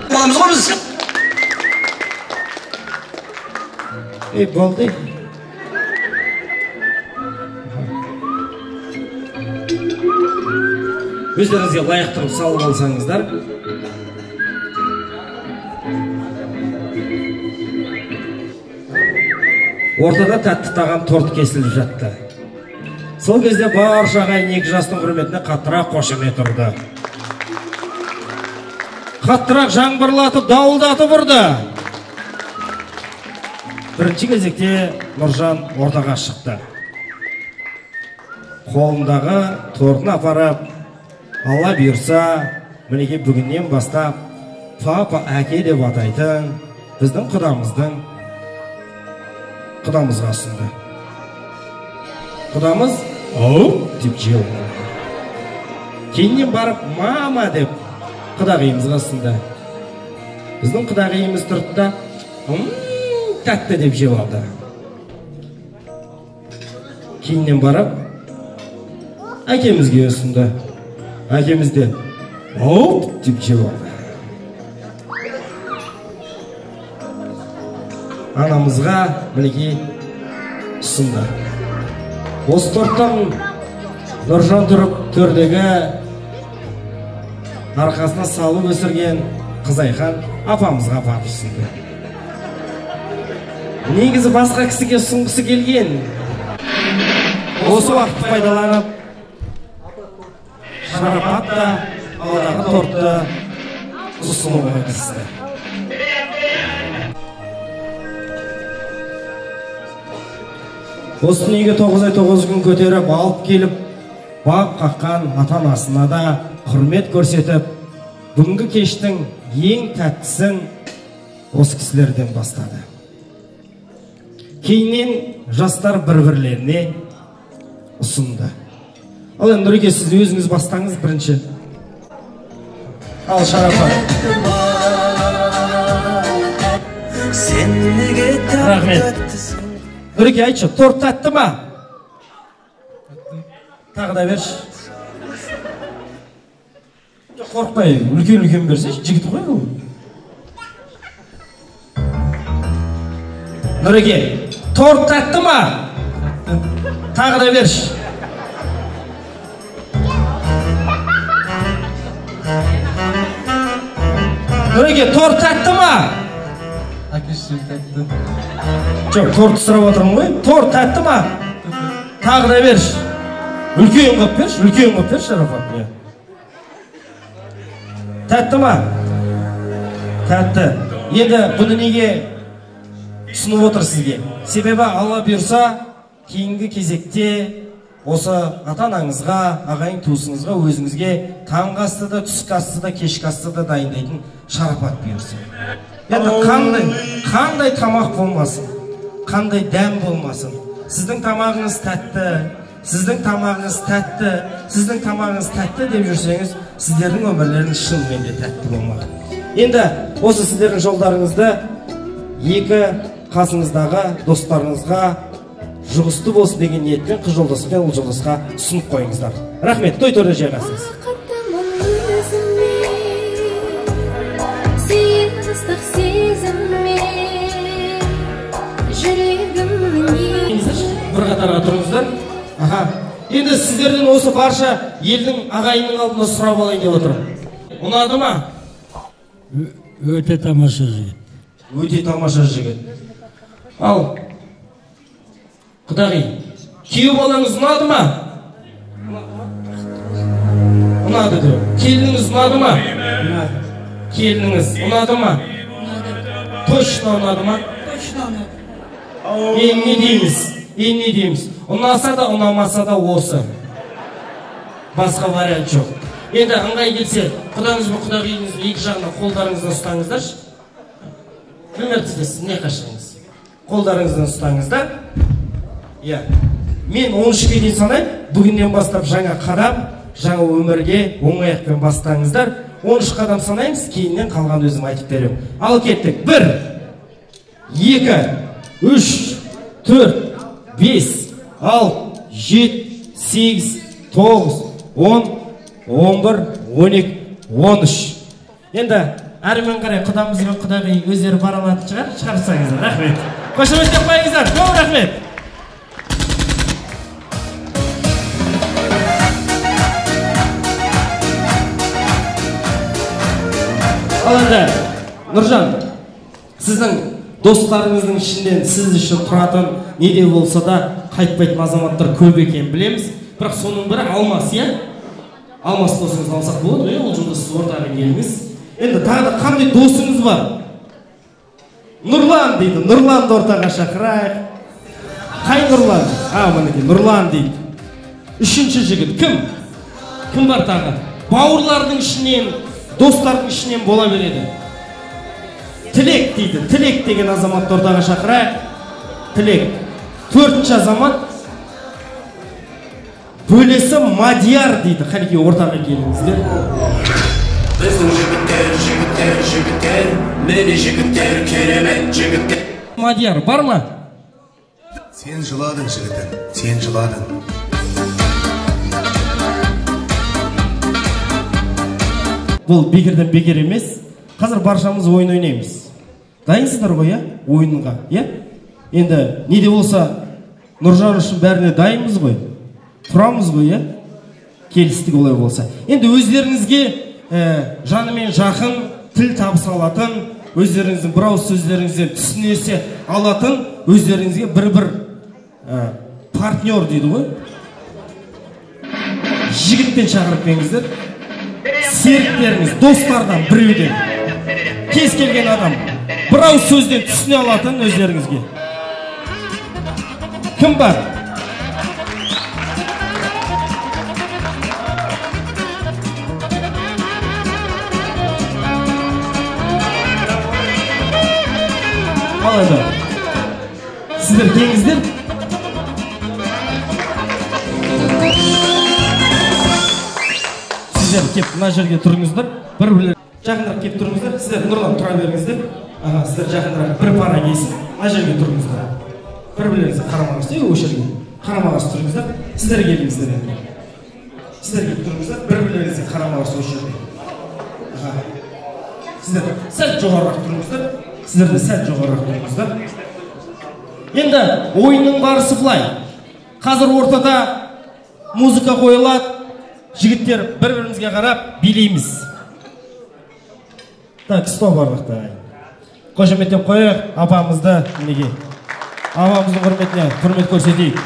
Боламыз ғой біз. Болды. Өздеріңізге лайықтырып салып алсаңыздар. Ортада тәтті тағам торт кесіліп жатты. Сол кезде барша ағайын екі жастың құрметіне қаттырақ қошемет ұрды. Қаттырақ жаңбырлатып, дауылдатып ұрды. Бірінші кезекте Нұржан ортаға шықты. Қолындағы тортын апарып, Алла бұйырса, мінекей бүгіннен бастап папа әке деп атайтын біздің құдамызға ұсынды. Құдамыз «Оу» деп жеуді. Кейіннен барып «Мама» деп құдағиымызға ұсынды. Біздің құдағиымыз тұрды да «Тәтті» деп жеу алды. Кейіннен барып әкемізге ұсынды. Әкеміз де «Оу» деп жеу алды. Анамызға мінекей ұсынды. Осы торттан Нұржан тұрып төрдегі арқасына салып өсірген Қызайхан апамызға апарып ұсынды. Негізі басқа кісіге ұсынғысы келген. Осы уақытты пайдаланып шарапат та алдағы тортты ұсынуға кірісті. Осы дүниеге 9 ай 9 күн көтеріп алып келіп, бақ қаққан ата-анасына да құрмет көрсетіп, бүгінгі кештің ең тәттісін осы кісілерден бастады. Кейіннен жастар бір-бірлеріне ұсынды. Ал енді Нұреке, сіз өзіңіз бастаңыз бірінші. Ал шарапат. Рахмет. Нұреке, айтшы, торт тәтті ма? Тағы да берші. Қорқпай, үлкен берсеш, жігіт қой бұл. Нұреке, торт тәтті ма? Тағы да берші. Нұреке, торт тәтті ма? Әкеші тәтті. Жоқ, торт сұрап отырмын ғой. Торт тәтті ма? Тағы да берші. Үлкен қып берші, шарапат. Тәтті ма? Тәтті. Енді бұны неге ұсынып отыр сізге? Себебі Алла бұйырса, кейінгі кезекте осы ата-анаңызға, ағайын туысыңызға, өзіңізге таңғы асты да, түскі асты да, кешкі асты да дайындайтын шарапат бұйырса. Енді қандай тамақ болмасын, қандай дәм болмасын, сіздің тамағыңыз тәтті, сіздің тамағыңыз тәтті, сіздің тамағыңыз тәтті деп жүрсеңіз, сіздердің өмірлеріңіз шынымен де тәтті болмақ. Енді осы сіздердің жолдарыңызды екі қасыңыздағы достарыңызға жұғысты болсын деген ниетпен қыз жолдасы мен ұл жолдасқа ұсынып қойыңыздар. Рахмет, той торда жайғасыңыз. Бір қатарға тұрыңыздар. Енді сіздерден осы барша елдің ағайынның алдында сұрап алайын деп отырмын. Ұнады ма? Өте тамаша жігіт. Өте тамаша жігіт. Ал, құдағи, күйеу балаңыз ұнады ма? Ұнады деп. Келініңіз ұнады ма? Келініңіз ұнады ма? Точно ұнады ма? Точно ұнады. Не дейміз? Ұнаса да, ұнамаса да осы. Басқа вариант жоқ. Енді ыңғай келсе, құдаңыз бен құдағиыңыздың екі жағына қолдарыңыздан ұстаңыздаршы. Білмепсіз, не қашыңыз? Қолдарыңыздан ұстаңыздар. Мен 13-ге дейін санайын, бүгіннен бастап жаңа қадам, жаңа өмірге оң аяқпен бастаңыздар. 13 қадам санаймыз, кейіннен қалған өзім айтып берем. Ал кеттік. 1, 2, 3, 4, 5, 6, 7, 8, 9, 10, 11, 12, 13. Енді әрмен қарай құдамыз бен құдағи өздері бара алатын шығар, шығарсаңыздар. Рахмет. Қошеметтеп қойыңыздар. Көп рахмет. Ал енді, Нұржан, сіздің достарыңыздың ішінден сіз үшін тұратын неде болса да қайтпайтын азаматтар көп екен білеміз. Бірақ соның бірі Алмас, Алмас досыңыз алсақ болады, ол жолда сіз ортаға келіңіз. Енді тағы да қандай досыңыз бар? Нұрлан дейді, Нұрланды ортаға шақырайық. Қай Нұрлан? Мінекей, Нұрлан дейді. Үшінші жігіт, кім? Кім бар тағы? Бауырлардың ішінен, достардың ішінен бола береді. Тілек дейді, Тілек деген азаматты ортаға шақырайық. Тілек. Төртінші азамат Бөлесі Мадияр дейді. Қанеке ортаға келіңіздер. Біздің жігіттер, мені жігіттер, керемет жігіттер. Мадияр, бар ма? Сен жыладың, жігітім, сен жыладың. Бұл бекерден бекер емес. Қазір баршамыз ойын ойнаймыз. Дайынсыздар ғой, ойынға, Енді неде болса, Нұржан үшін бәріне дайынбыз ғой. Тұрамыз ғой, келістік олай болса. Енді өздеріңізге жанымен жақын, тіл табыса алатын, өздеріңіздің бір ауыз сөздеріңізден түсінесе алатын, өздеріңізге бір партнер дейді ғой. жігіттен шақырып келіңіздер. Серіктеріңіз, достардан, біреуден. Кез келген адам бір ауыз сөзден түсіне алатын өздеріңізге. Кім бар? Қалайда? Сіздер келіңіздер. Сіздер кеп мына жерге тұрыңыздар. Бір-бірлер жақындырақ кеп тұрыңыздар. Сіздер Нұрлан тұра беріңіздер. Сіздер жақындырақ бір пара келсін. Мына жерге тұрыңыздар. Бір-бірлеріңізге қарамаңыздар. Осы жерге қарамаңыз тұрыңыздар. Сіздер келіңіздер енді. Сіздер кеп тұрыңыздар. Бір-бірлеріңізге қарамаңыз осы жерге. Сіздер сәл жоғарырақ тұрыңыздар. Сіздер де сәл жоғарырақ тұрыңыздар. Енді ойынның барысы былай. Қазір ортада музыка қойылады. Жігіттер бір-бірімізге қарап билейміз. Так, стоп барлықта. Қошеметтеп қойық апамызды мінеге. Апамыздың құрметіне құрмет көрсетейік.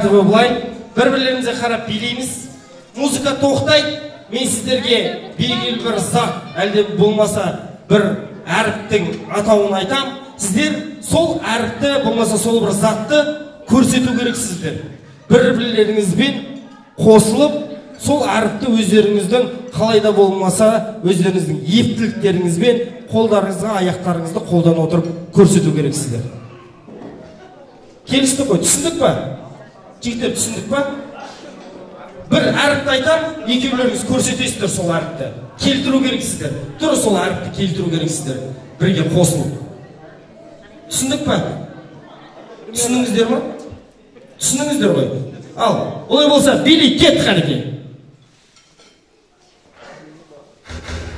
Былай бір-бірлерімізге қарап билейміз. Музыка тоқтайды. Мен сіздерге белгілі бір зат, әлде болмаса бір әріптің атауын айтам. Сіздер сол әріпті, болмаса сол бір затты көрсету керексіздер. Бір-бірлеріңізбен қосылып, сол әріпті өздеріңіздің қалайда болмаса, өздеріңіздің ептіліктеріңізбен қолдарыңызға, аяқтарыңызды қолдан отырып көрсету керексіздер. Келістік қой, түсіндік па? Жігіттер, түсіндік па? Бір әріпті айтам, екеулеріңіз көрсетесіздер сол әріпті. Келтіру керексіздер. Тұры сол әріпті келтіру керексіздер. Бірге қосылып. Түсіндік па? Түсіндіңіздер ма? Түсіндіңіздер ғой? Ал, олай болса, билей кет қанеке.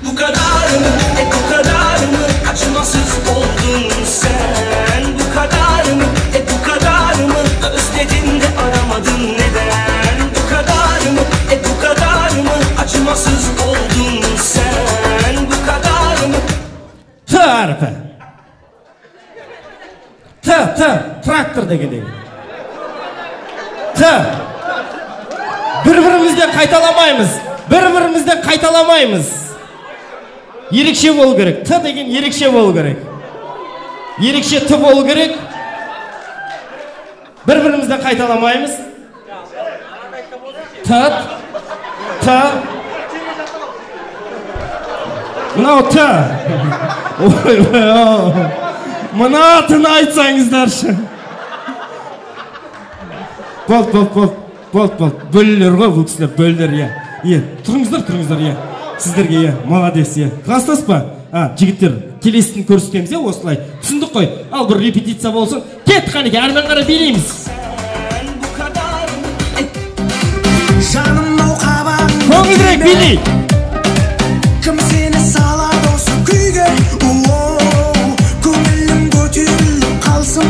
Bu kadar mı, bu kadar mı acımasız oldun sen? Bu kadar mı, bu kadar mı özledin de aramadın neden? Bu kadar mı, bu kadar mı acımasız oldun sen? Bu kadar mı? Tarpı. Traktör degендей. Bir-birimizden қайталамаймыз. Bir-birimizden қайталамаймыз. Ерекше болу керек. Т деген ерекше болу керек. Ерекше Т болу керек. Bir-birimizden қайталамаймыз. Т. Мынау Т. Мына атын айтсаңыздаршы. Бол. Бөлілер ғой, бұл кісілер бөлілер, Тұрыңыздар, Сіздерге, молодец, Класстас па? Жігіттер, келесін көрсетеміз, осылай. Түсіндік қой, ал бір репетиция болсын. Кет қанеке, әрмен қара билейміз. Көңілірек билей. Кім сені салады осы күйге? Көңілім көтеріліп қалсын.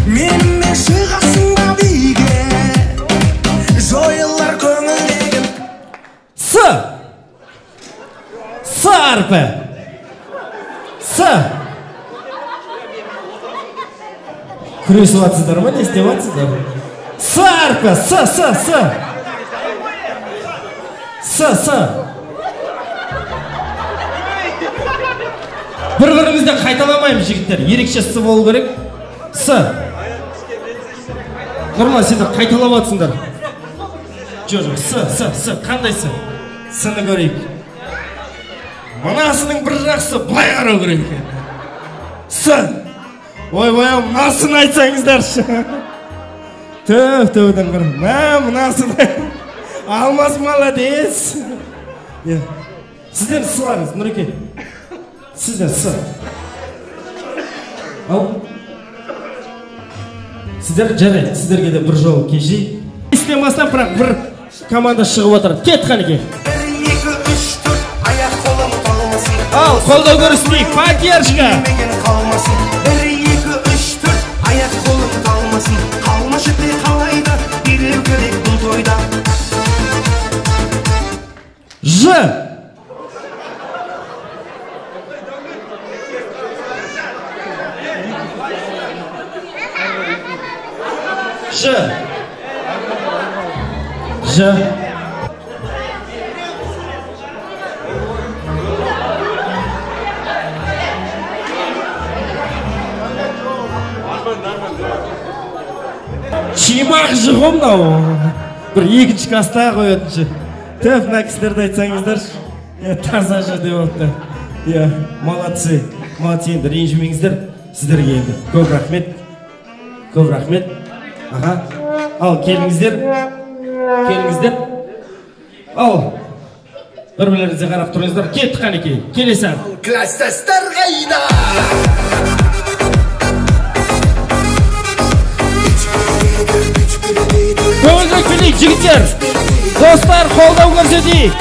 Меніме шығасың ба биге? Жойылар көңілдегім. С әрпі. Күресіп атсыздар ма, не істеп атсыздар? С әрпі. С. Bir-birimizden қайталамаймыз, жігіттер. Ерекше С болу керек. С. Нұрман, сендер қайталап атсыңдар. Жоқ, С. Қандай С? С-ны көрейік. Мынасының бір жақсы былай қарау керек. С. Ой-ой, мынасын айтсаңыздаршы. Төп-төптен бір. Мынасын. Алмас молодец. Сіздер сылаңыз, Нұреке. Сіздер С. Ау. Сіздер жарайды, сіздерге де бір жол кешей. Істен бастап, бірақ бір команда шығып отырады. Кет қанеке. 1, 2, 3, 4 аяқ қолым қалмасын. Ал, қолдау көрсетейік, поддержка. 1, 2, 3, 4 аяқ қолым қалмасын. Қалмашы де қалайда, билеу керек бұл тойда. Ж. Шимақ жығы мынау. Бір екінші класста қоятыншы. Тәп, мына кісілерді айтсаңыздаршы. Таза жы деп отты. Молодцы. Молодцы, енді ренжімеңіздер. Сіздерге енді. Көп рахмет. Көп рахмет. Аға. Ал, келіңіздер. Келіңіздер. Ал. Бір-бірлеріңізге қарап тұрыңыздар. Кеттік қанекей. Келесі. Кластастар қайда? Көңілді күлейік, жігіттер. Достар, қолдау көрсетейік.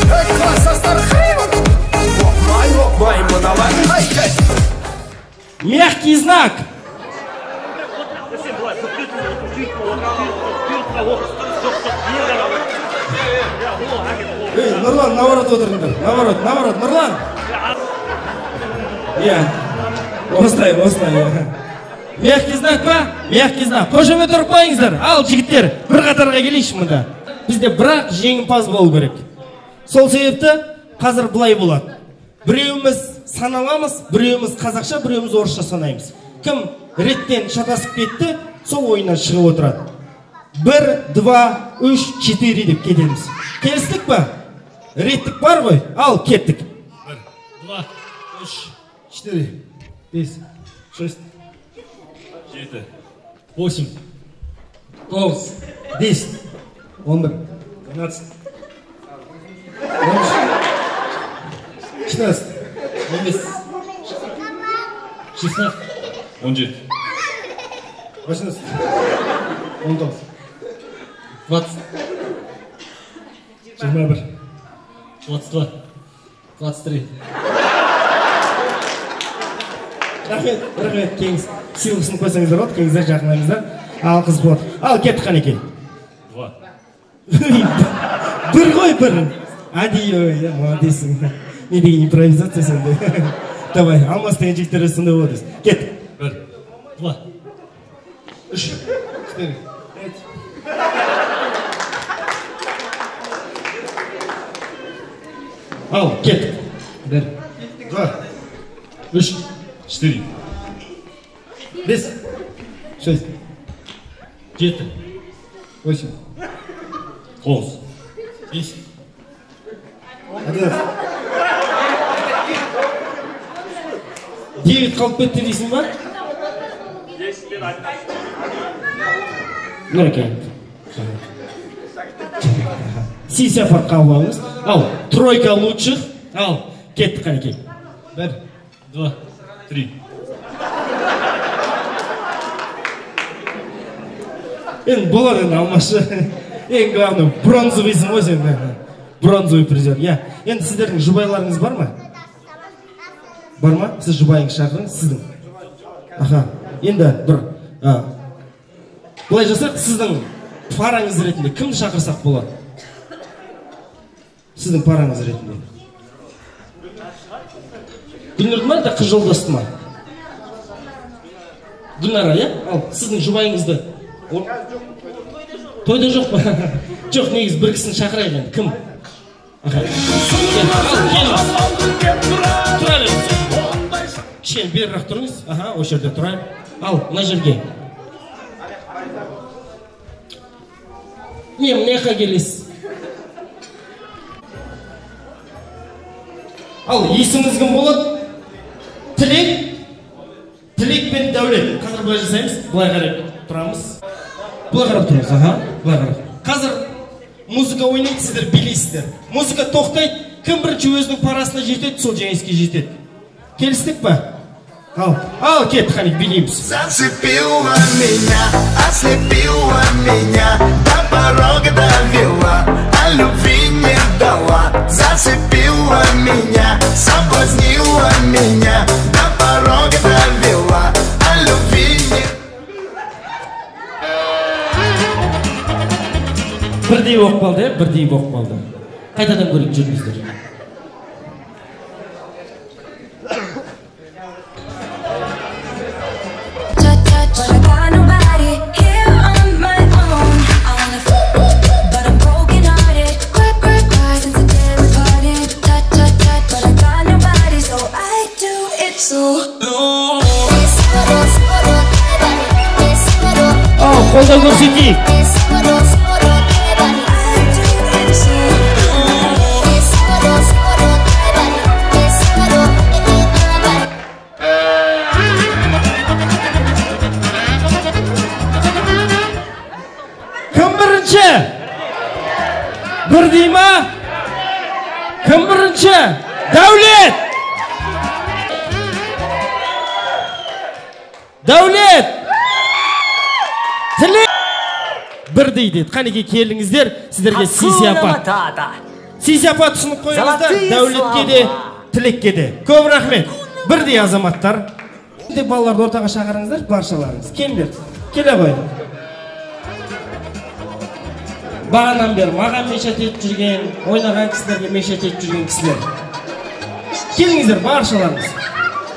Кластастар қайда? Оқмай, мыналар қайда? Мягкий знак. Нұрлан, наоборот отырыңдар. Наоборот, Нұрлан. Осылай. Мягкий знак па? Мягкий знак. Қошемет тұрып қойыңыздар. Ал, жігіттер, бір қатарға келейікші мұнда. Бізде бірақ жеңімпаз болу керек. Сол себепті қазір бұлай болады. Біреуіміз саналамыз, біреуіміз қазақша, біреуіміз орысша санаймыз. Кім реттен шатасып кетті, сол ойынан шығып отырады. 1, 2, 3, 4 деп кетеміз. Келістік па? Реттік бар ғой? Ал, кеттік. 1, 2, 3, 4, 5, 6, 7, 8, 9, 10, 11, 12, 13, 14, 15, 16, 17, 18, 19, 20, 21, 22, 23. Рахмет, кеңіз. Сыйлықсын қойсаңыздар болады, кеңіздер жақындарыңыздар. Ал, қызық болады. Ал, кеттік қанекей. 2. Бір ғой, бір. Адио, молодесің. Не деген импровизация сенде. Давай, алмас деген жігіттер сондай болады. Кеттік. 1, 2, 3, 4, 5. Ал, кеттік. 1, 2, 3, 4, 5, 6, 7, 8, 9, 10, 11. 9 қалып кетті дейсің ба? Нұрекең. Сисяфар қалбаңыз. Ал, тройка лучших. Ал, кеттік қанекей. 1, 2, 3. Енді болады енді алмашы. Ең главный, бронзовыйсың ғой сен. Бронзовый призер. Енді сіздердің жұбайларыңыз бар ма? Бар ма? Сіз жұбайыңыз шақырыңыз, сіздің. Аха, енді бір. Бұлай жасақ, сіздің параңыз ретінде кімді шақырсақ болады? Сіздің параңыз ретінде. Гүлнұрды ма, да қыз жолдасты ма? Гүлнара, Ал, сіздің жұбайыңызды. Тойда жоқ па? Жоқ, негіз бір кісіні шақырайық енді. Кім? Кішкене берірақ тұрыңыз. Осы жерде тұрайық. Ал, мына жерге. Не, мына келесіз. Ал, есіміңіз кім болады? Тілек? Тілек пен дәулет. Қазір бұлай жасаймыз. Бұлай қарап тұрамыз. Бұлай қарап тұрыңыз. Бұлай қарап. Қазір музыка ойнайды, сіздер билейсіздер. Музыка тоқтайды, кім бірінші өзінің парасына жетеді, сол жеңіске жетеді. Келістік па? Ал, кеттік қанек, билейміз. Зацепила меня, ослепила меня, до порога довела, а любви не дала. Зацепила меня, соблазнила меня, до порога довела, а любви не... Бірдей оқып қалды, бірдей оқып қалды. Қайтадан көріп жүріңіздер. Cha cha қолдау көрсетейік. Кім бірінші? Бір дей ма? Кім бірінші? Дәулет! Дәулет! Тілек! Бір дейді. Қанеке келіңіздер, сіздерге сый-сияпат. Сый-сияпат ұсынып қойыңыздар. Дәулетке де, тілекке де. Көп рахмет. Бірдей азаматтар. Балаларды ортаға шақырыңыздар, баршаларыңыз. Келіңдер. Келе қой. Бағанан бері маған мешет етіп жүрген, ойнаған кісілерге мешет етіп жүрген кісілер. Келіңіздер, баршаларыңыз.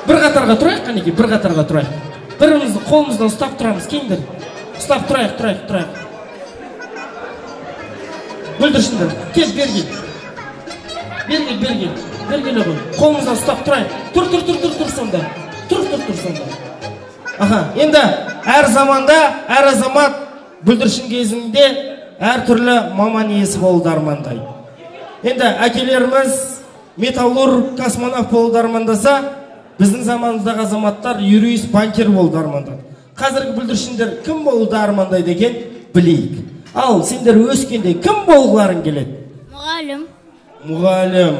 Бір қатарға тұрайық, қанеке, бір қатарға тұрайық. Бірімізді қолымыздан ұстап тұрамыз, келіңдер. Ұстап тұрайық. Бүлдіршіндер, кел, бергел ғой. Қолымыздан ұстап тұрайық. Тұр сонда. Аха, енді әр заманда, әр азамат бүлдіршін кезінде әр түрлі маман иесі болуды армандайды. Енді әкелеріміз металлург, космонавт болуды армандаса, біздің заманымыздағы азаматтар юрист, банкир болуды армандайды. Қазіргі бүлдіршіндер кім болуды армандайды екен, білейік. Ал сендер өскенде кім болғыларың келеді? Мұғалім.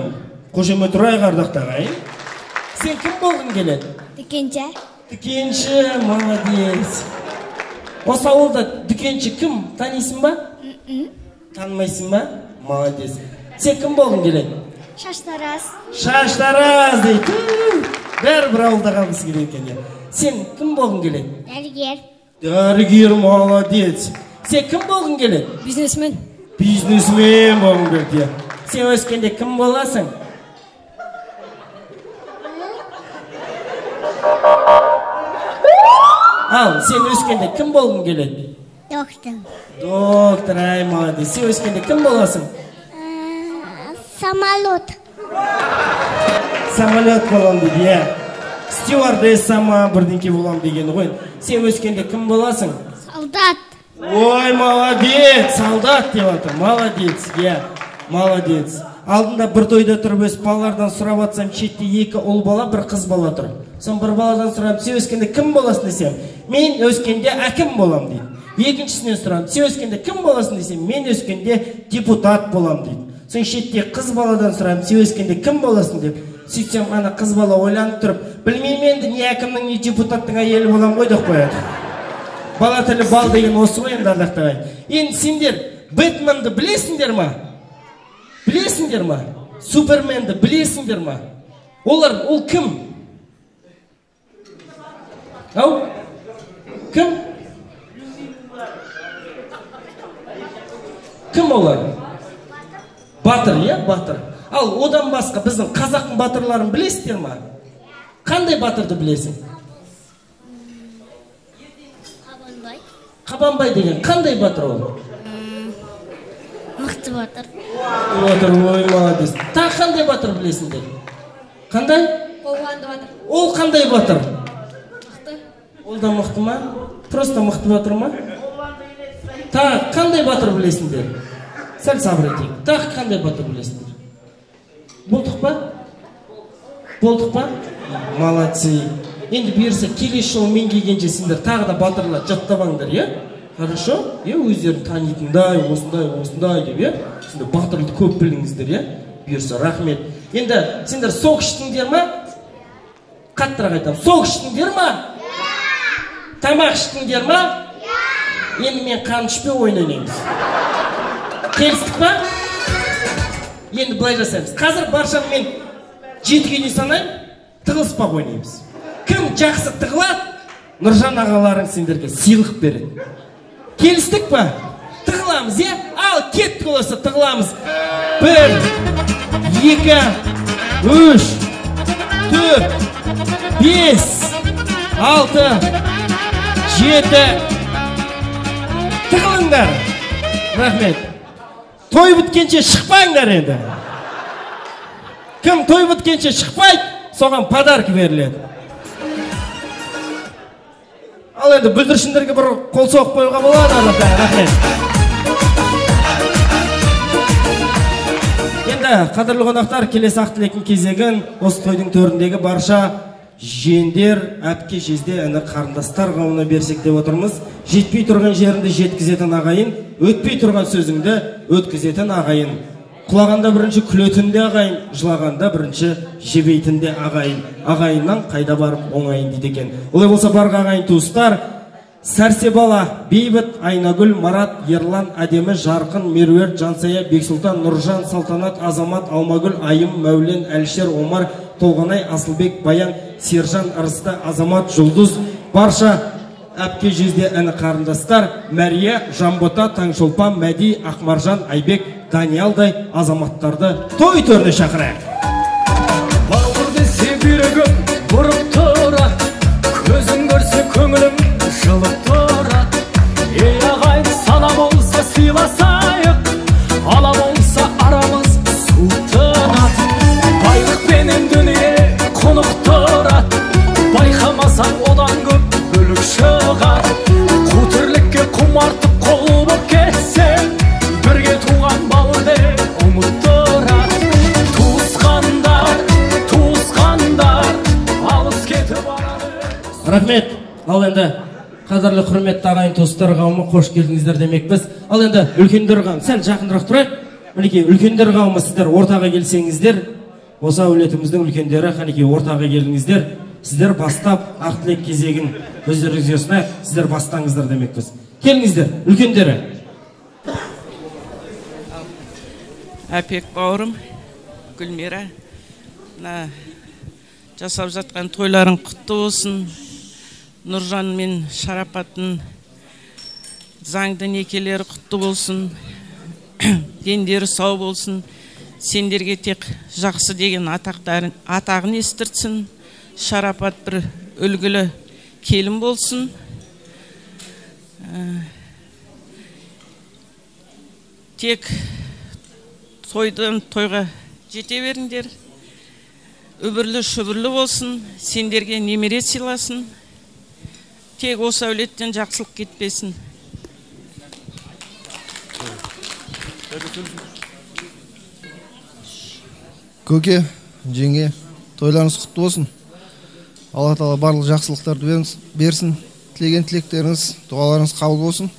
Қошеме тұрай қардақтағай. Сен кім болғың келеді? Дүкенші, молодец. Осы ауылда дүкенші кім? Танисың ба? Танымайсың ба? Молодец. Сен кім болғың келеді? Шаштараз дейді. Бәрі ауылда қалғысы келеді екен. Сен кім болғың келеді? Дәрігер, молодец. Сен кім болғың келеді? Бизнесмен болғың келеді. Сен өскенде кім боласың? Ал, сен өскенде кім болғың келеді? Доктор, ай, молодец. Сен өскенде кім боласың? Самолет болам дейді, е. Стюардесса ма, бірдеңке болам дегені ғой. Сен өскенде кім боласың? Ой, молодец, солдат деп отыр. Молодец, е, молодец. Алдында бір тойда тұрып өсіп балалардан сұрап атсам, шетте екі ұл бала, бір қыз бала тұр. Сон бір баладан сұрап, сен өскенде кім боласың десем, мен өскенде әкім болам дейді. Екіншісінен сұрап, сен өскенде кім боласың десем, мен өскенде депутат болам дейді. Сон шетте қыз баладан сұрап, сен өскенде кім боласың деп, сөйтсем, ана қыз бала ойланып тұрып, білмеймін енді не әкімнің, не депутаттың әйелі болам ғой деп қояды. Бала тілі бал деген осы ғой енді ардақтағай. Енді сендер Бэтменді білесіңдер ма? Білесіңдер ма? Суперменді білесіңдер ма? Ол кім? Ау? Кім? Кім олар? Батыр, е? Батыр. Ал одан басқа біздің қазақтың батырларын білесіңдер ма? Қандай батырды білесің? Қабанбай деген қандай батыр ол? Мықты батыр. Ой, молодец. Тағы қандай батыр білесіңдер? Қандай? Ол қандай батыр? Мықты. Ол да мықты ма? Просто мықты батыр ма? Тағы қандай батыр білесіңдер? Сәл сабыр етейік. Тағы қандай батыр білесіңдер? Болдық па? Молодцы. Енді берсе келесі жол мен келгенше сендер тағы да батырлар жаттабаңдар, е? Хорошо? Өздерін танитындай, осындай деп, е? Сендер батырларды көп біліңіздер, е? Берсе рахмет. Енді сендер соқ іштіңдер ма? Қаттырақ айтам. Соқ іштіңдер ма? Тамақ іштіңдер ма? Енді мен қан ішпей ойнаймыз. Келістік па? Енді былай жасаймыз. Қазір баршам мен 7-ге дейін санаймын, тығылыспақ ойнаймыз. Кім жақсы тығылады, Нұржан ағаларың сендерге сыйлық береді. Келістік па? Тығыламыз, е? Ал, кеттік оласа, тығыламыз. 1, 2, 3, 4, 5, 6, 7. Тығылыңдар. Рахмет. Той біткенше шықпаңдар енді. Кім той біткенше шықпайды, соған подарка беріледі. Ал енді бүлдіршіндерге бір қол соғып қоюға болады. Рахмет. Енді қадірлі қонақтар, келесі ақ тілектің кезегін осы тойдың төріндегі барша жиендер, әпке, жезде, іні, қарындастар қауымына берсек деп отырмыз. Жетпей тұрған жерінде жеткізетін ағайын, өтпей тұрған сөзіңді өткізетін ағайын. Құлағанда бірінші күлетінде ағайын, жылағанда бірінші жебейтінде ағайын. Ағайыннан қайда барып оңайын дейді екен. Олай болса барға ағайын туыстар, Сәрсебала, Бейбіт, Айнагүл, Марат, Ерлан, Әдемі, Жарқын, Меруерт, Жансая, Бексұлтан, Нұржан, Салтанат, Азамат, Алмагүл, Айым, Мәулен, Әлішер, Омар, Толғанай, Асылбек, Баян, Сержан, Арыста, Азамат, Жұлдыз, барша әпке, жезде, іні, қарындастар, Мәрия, Жамбота, Таңшолпан, Мәди, Ақмаржан, Айбек, Даниалдай азаматтарды той төріне шақырайық. Бауырды себірігім бұрып тұра, көзің көрсе көңілім жылып тұра. Ей ағайын, сала болса сыйласайық, ала болса арамыз суытынат. Байлықпенен дүние қонық тұрат, байқамасаң одан көп бөлік шығат. Қу тірлікке құмартып қол боп кетсең, бірге туған бауырды ұмыттырат. Туысқандар, алыс кетіп барады. Рахмет. Ал енді қадірлі құрметті ағайын туыстар қауымы, қош келдіңіздер демекпіз. Ал енді үлкендер қауым, сәл жақынырақ тұрайық. Мінекей үлкендер қауымы, сіздер ортаға келсеңіздер, осы әулетіміздің үлкендері қанекей ортаға келдіңіздер. Сіздер бастап ақ тілек кезегін өздеріңізге ұсынайық, сіздер бастаңыздар демекпіз. Келіңіздер, үлкендері. Әпек бауырым, Гүлмира, жасап жатқан тойларың құтты болсын. Нұржан мен Шарапаттың заңды некелері құтты болсын. Дендері сау болсын. Сендерге тек жақсы деген атағын естіртсін. Шарапат бір үлгілі келін болсын. Тек тойдан тойға жете беріңдер. Үбірлі шүбірлі болсын. Сендерге немере сыйласын. Тек осы әулеттен жақсылық кетпесін. Көке, жеңге, тойларыңыз құтты болсын. Алла Тағала барлық жақсылықтарды берсін. Тілеген тілектеріңіз, дұғаларыңыз қабыл болсын.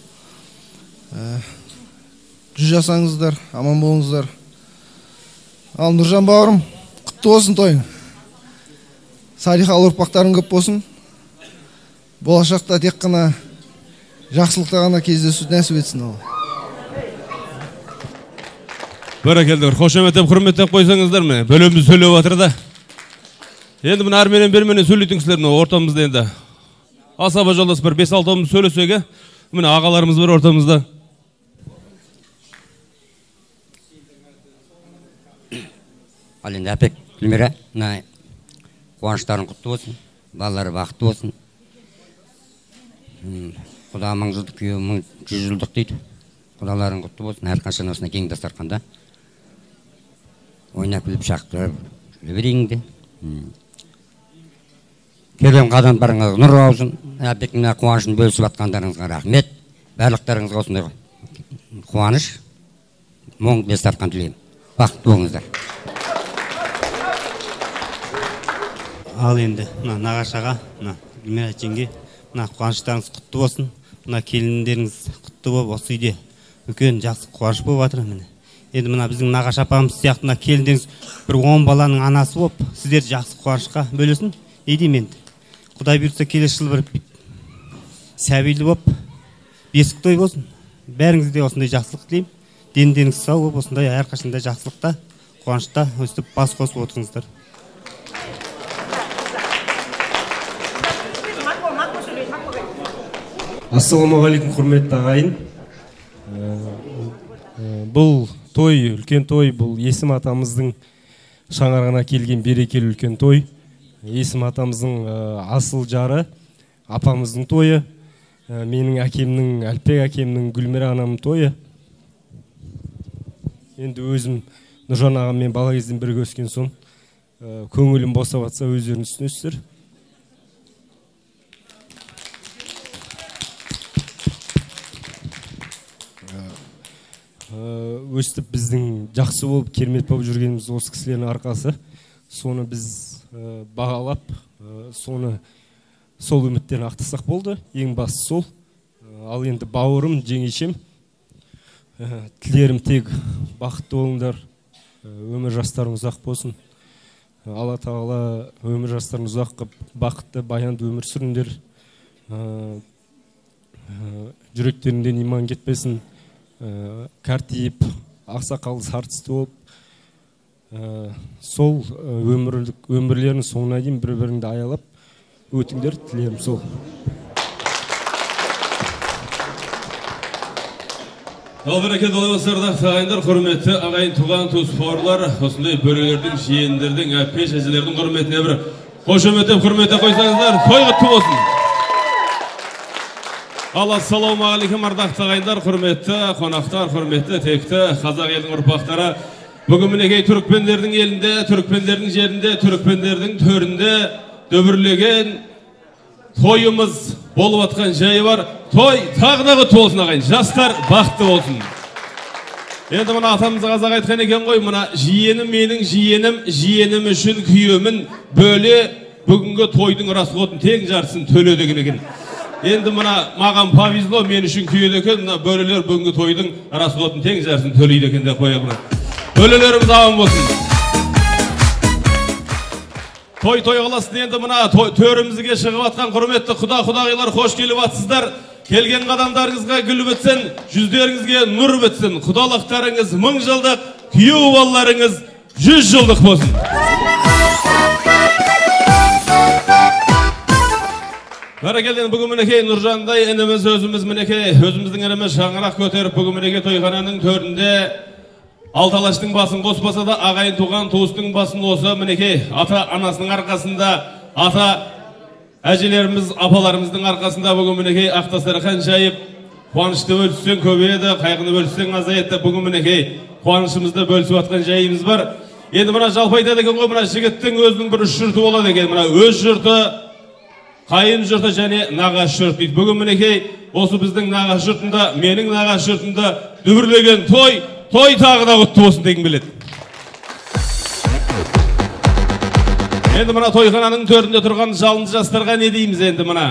100 жасаңыздар, аман болыңыздар. Ал Нұржан бауырым, құтты болсын тойың. Салихалы ұрпақтарың көп болсын. Болашақта тек қана жақсылықта ғана кездесу нәсіп етсін. Бәрекелдер, қошеметтеп, құрметтеп қойсаңыздар ме? Бөлімді сөйлеп жатыр да. Енді мына арменен берменен сөйлейтіңіздер мына ортамызда енді. Асаба жолдас бір 5-6 сөйлесеге, мына ағаларымыз бар ортамызда. Ал енді Әпек, Гүлмира, қуаныштарың құтты болсын, балалары бақытты болсын. Құда 1000 жылдық, күйеуі 100 жылдық дейді. Құдаларың құтты болсын, әрқашан осына кең дастарханда ойнап күліп шақтырып берейіңді. Келген қадамдарыңыз нұр аузын. Әпек мына қуанышын бөлісіп атқандарыңызға рахмет. Барлықтарыңызға осындай қуаныш, мұң дастархан тілеймін. Бақытты болыңыздар. Ал енді нағашаға, Гүлмира жеңге, қуаныштарыңыз құтты болсын. Мына келіндеріңіз құтты болып, осы үйде үлкен жақсы қуаныш болып жатыр. Енді мына біздің нағашы апамыз сияқты келіндеріңіз бір 10 баланың анасы болып, сіздер жақсы қуанышқа бөлесін. Не деймін енді? Құдай бұйыртса келесі жыл бір сәбилі болып, бесік той болсын. Бәріңізде осындай жақсылық тілеймін. Дендеріңіз сау болып, осындай әрқашанда жақсылықта, қуанышта өстіп бас қосып отырыңыздар. Ассалаумағалейкум, құрметті ағайын. Бұл той, үлкен той, бұл Есім атамыздың шаңырағына келген берекелі үлкен той. Есім атамыздың асыл жары, апамыздың тойы, менің әкемнің, Әлпек әкемнің, Гүлмира анамның тойы. Енді өзім Нұржан ағаммен бала кезден бірге өскен соң, көңілім босап жатса өздеріңіз түсінесіздер. өстіп біздің жақсы болып, керемет болып жүргеніміз осы кісілердің арқасы. Соны біз бағалап, соны сол үміттен ақтасақ болды. Ең бастысы сол. Ал енді бауырым, жеңешем, тілерім тек бақытты болыңдар, өмір жастарың ұзақ болсын. Алла тағала өмір жастарын ұзақ қып, бақытты, баянды өмір сүріңдер. Жүректеріңден иман кетпесін, кәртиіп, ақсақалды сартысты болып, сол өмірлерінің соңына дейін бір-біріңді аялап өтіңдер, тілерім сол. Ал бәрекелді болыңыздар, ардақты ағайындар, құрметті ағайын туған туыс бауырлар, осындай бөрелердің, жиендердің, әпке шешелердің құрметіне бір қошеметтеп құрмете қойсаңыздар, той құтты болсын. Ал ассалаумағалейкум ардақты ағайындар, құрметті қонақтар, құрметті текті қазақ елдің ұрпақтары. Бүгін мінекей түрікпендердің елінде, түрікпендердің жерінде, түрікпендердің төрінде дөбірлеген тойымыз болып атқан жайы бар. Той тағы да құтты болсын ағайын, жастар бақытты болсын. Енді мына атамыз қазақ айтқан екен ғой, мына жиенім менің жиенім, жиенім үшін күйемін бөле, бүгінгі тойдың расходын тең жартысын төле деген екен. Енді мына маған повезло, мен үшін күйеді екен, мына бөлелер бүгінгі тойдың расходын тең жартысын төлейді екен деп қояйық. Бөлелеріміз аман болсын. Той қыласын. Енді мына төрімізге шығып атқан құрметті құда-құдағилар, қош келіп атсыздар. Келген қадамдарыңызға гүл бітсін, жүздеріңізге нұр бітсін. Құдалықтарыңыз 1000 жылдық, күйеу балаларыңыз 100 жылдық болсын. Бәрекелден бүгін мінекей Нұржандай ініміз өзіміз мінекей, өзіміздің ініміз шаңырақ көтеріп бүгін мінекей тойхананың төрінде Алталаштың басын қоспаса да ағайын туған туыстың басын осы мінекей ата анасының арқасында, ата әжелеріміз, апаларымыздың арқасында бүгін мінекей ақтастархан жайып, қуанышты бөліссең көбейеді, қайғыны бөліссең азаяды. Бүгін мінекей қуанышымызды бөлісіп атқан жайымыз бар. Енді мына жалпы айтады екен ғой, мына жігіттің өзінің бір үш жұрты болады екен. Мына өз жұрты, қайын жұрты және нағаш жұрт дейді. Бүгін мінекей осы біздің нағаш жұртында, менің нағаш жұртында дүбірлеген той тағы да құтты болсын деген біледі. Енді мына тойхананың төрінде тұрған жалынды жастарға не дейміз енді мына?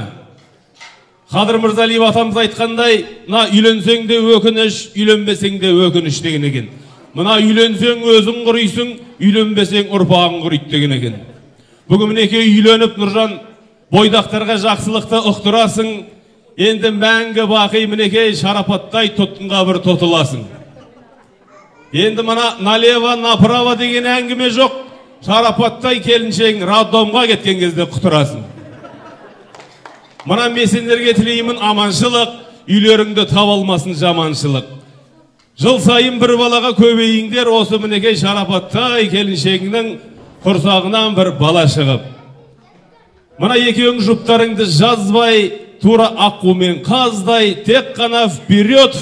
Қадыр Мырзалиев атамыз айтқандай, мына үйленсең де өкініш, үйленбесең де өкініш деген екен. Мына үйленсең өзің құрисың, үйленбесең ұрпағың құрайды деген екен. Бүгін мінекей үйленіп Нұржан бойдақтарға жақсылықты ұқтырасың, енді мәңгі бақи мінекей шарапаттай тұтқынға бір тұтыласың. Енді мына налево, направо деген әңгіме жоқ. Шарапаттай келіншегің роддомға кеткен кезде құтырасың. Мына месендерге тілеймін аманшылық, үйлеріңді табалмасын жаманшылық. Жыл сайын бір балаға көбейіңдер, осы мінекей шарапаттай келіншегіңнің құрсағынан бір бала шығып. Мына екеуің жұптарыңды жазбай, тура аққумен қаздай, тек қана вперед,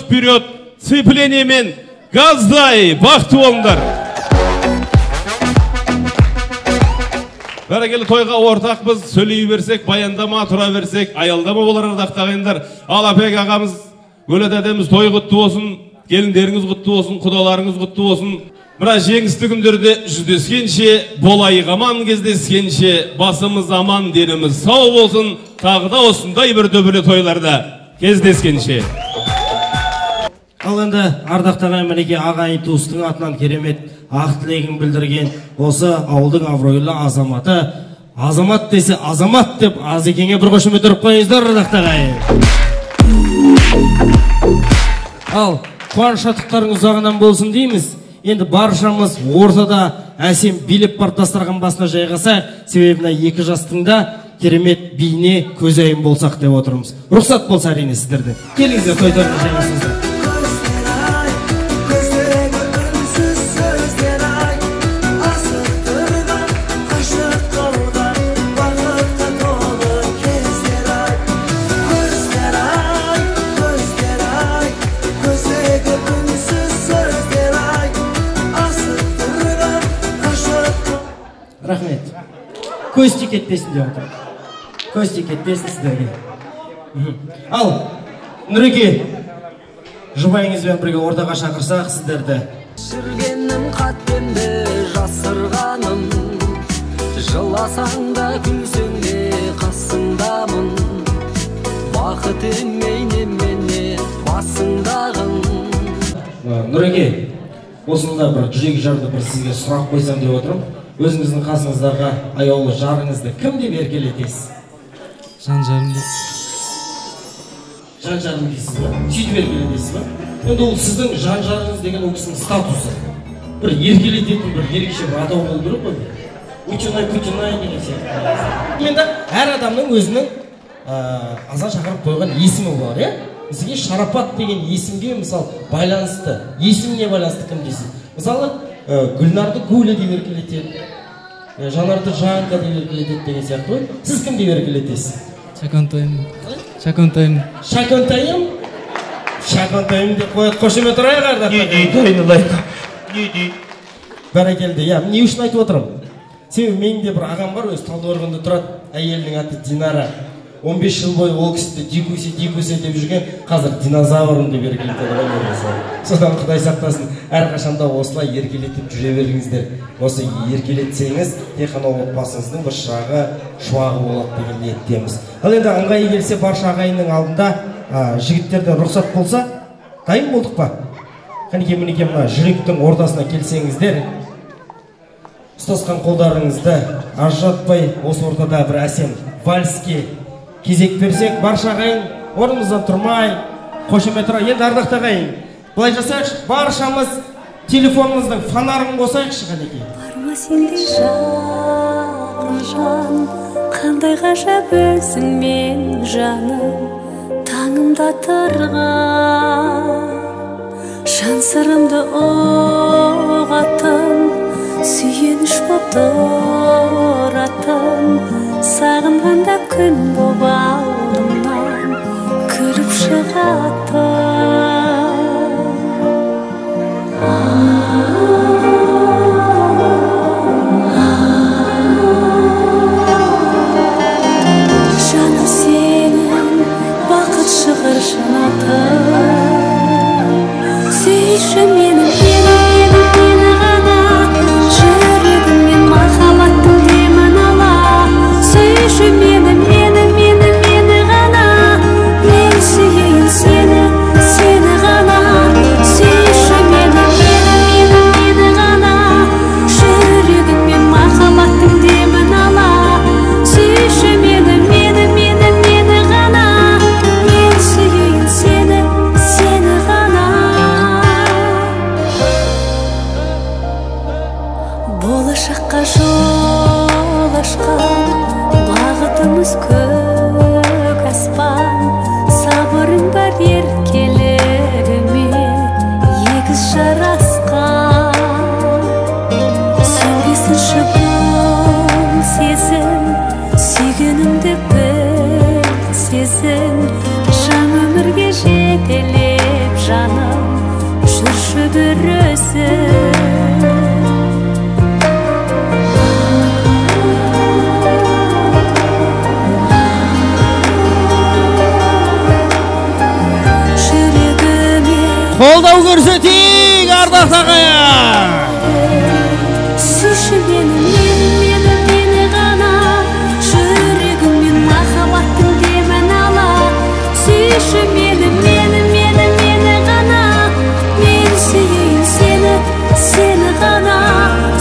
цепленемен газдай, бақытты болыңдар. Бәрекелді тойға ортақ біз сөйлей берсек, баяндама тұра берсек, аялдама болар ардақты ағайындар. Ал Апек ағамыз, өлет әдеміз той құтты болсын, келіндеріңіз құтты болсын, құдаларыңыз құтты болсын. Мына жеңісті күндерде жүздескенше, болайық аман кездескенше, басымыз аман, деніміз сау болсын, тағы да осындай бір дөбілі тойларда кездескенше. Ал енді ардақты ағайын мінекей ағайын туыстың атынан керемет ақ тілегін білдірген осы ауылдың абыройлы азаматы, азамат десе азамат деп Азекеңе бір қошемет ұрып қойыңыздар ардақты ағайын. Ал қуаныш шаттықтарың ұзағынан болсын дейміз. Енді баршамыз ортада әсем билеп бар дастархан басына жайғаса, себебі екі жастың да керемет бейне көзайым болсақ деп отырмыз. Рұқсат болса әрине сіздерде. Келіңіздер тойтарына жайғасыңыздар. Рахмет. Көз тик етпесін деп отыр. Көз тик етпесін сіздерге. Ал, Нұреке, жұбайыңызбен бірге ортаға шақырсақ сіздерді. Жүргенім қатпенде жасырғаным, жыласаң да күлсең де қасыңдамын, бақыт емей немене басыңдағын. Нұреке, осында бір жүрек жарды бір сізге сұрақ қойсам деп отырмын. Өзіңіздің қасыңыздағы аяулы жарыңызды кім деп еркелетесіз? Жан-жарымды. Жан-жарым дейсіз ба? Сөйтіп еркелетесіз ба? Енді ол сіздің жан-жарыңыз деген ол кісінің статусы. Бір еркелететін бір ерекше бір атау болу керек қой. Ученый деген сияқты. Енді әр адамның өзінің азан шақырып қойған есімі бар, иә? Сізге Шарапат деген есімге мысалы байланысты, есіміне байланысты кім дейсіз? Мысалы, Гүлнарды Гуля деп еркелетеді, Жанарды Жанға деп еркелетеді деген сияқты ғой. Сіз кім деп еркелетесіз? Шакантайым. Шакантайым. Шакантайым? Шакантайым деп қояды, қошемет ұрайық ардақ. Не дейді? Бәрекелді, иә, не үшін айтып отырмын? Себебі менің де бір ағам бар, өзі Талдықорғанда тұрады, әйелінің аты Динара. 15 жыл бойы ол кісіді дикусе деп жүрген, қазір динозаврым деп еркелетеді. Содан Құдай сақтасын, әрқашанда осылай еркелетіп жүре беріңіздер. Осы еркелетсеңіз, тек қана отбасыңыздың бір шуағы болады деген ниеттеміз. Ал енді ыңғайы келсе барша ағайынның алдында жігіттерден рұқсат болса, дайын болдық па? Қанекей мінекей мына жүректің ортасына келсеңіздер, ұстасқан қолдарыңызды ажыратпай осы ортада бір әсем вальске кезек берсек, барша ағайын орнымыздан тұрмай, қошемет ұрайық. Енді ардақты ағайын, былай жасайықшы, баршамыз телефонымыздың фонарын қосайықшы қанекей. Барма сенде жақын жан, қандай ғажап өзіңмен жаным, таңымда тұрған жан сырымды ұғатын, сүйеніш боп тұратын, сағынғанда күн боп алдымнан күліп шығатын. Жаным сенің бақыт шығыр жанатын, сүйші мені ғана, жүрегіммен махаббаттың демін ала. Сүйші мені ғана, мен сүйейін сені ғана. Сүйші мені ғана, жүрегіммен махаббаттың демін ала. Сүйші мені ғана, мен сүйейін сені ғана. Болашаққа жол ашқан бағытымыз көк аспан, сабырың бар еркелеріме егіз жарасқан. Сөнбесінші бұл сезім, сүйгенімді біл сезін, жаңа өмірге жетелеп жаным, жүрші бір өзің. Қолдау көрсетейік, ардақты ағайын. Сүйші мені ғана, жүрегіммен махаббаттың демін ала. Сүйші мені ғана, мен сүйейін сені ғана.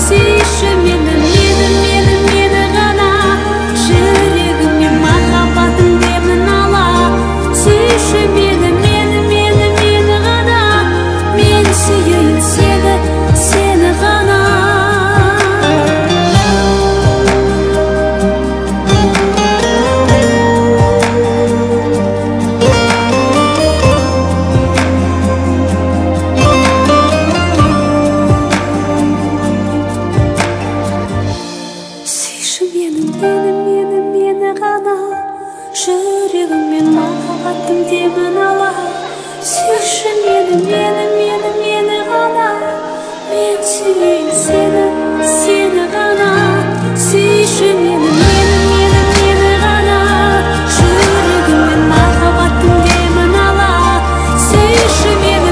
Сүйші мені ғана, жүрегіммен махаббаттың демін ала. Сүйші мені ғана, мен сүйейін сені ғана. Сүйші мені ғана, жүрегіммен махаббаттың демін ала. Сүйші мені ғана, мен сүйейін сені ғана. Сүйші мені ғана, жүрегіммен махаббаттың демін ала. Сүйші мені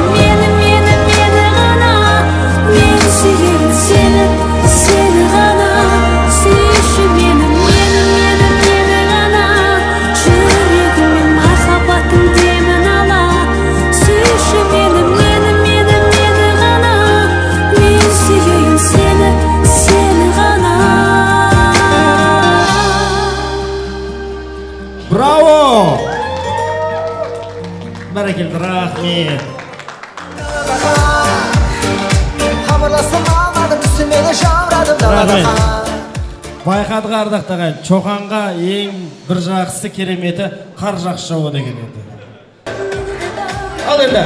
бәрекелді, рахмет. Хабарласым алмадым, түсіме жаурадым далаға. Байқадық ардақтаған, Чоқанға ең бір жақсы кереметі қар жақсы жауы деген еді. Ал енді,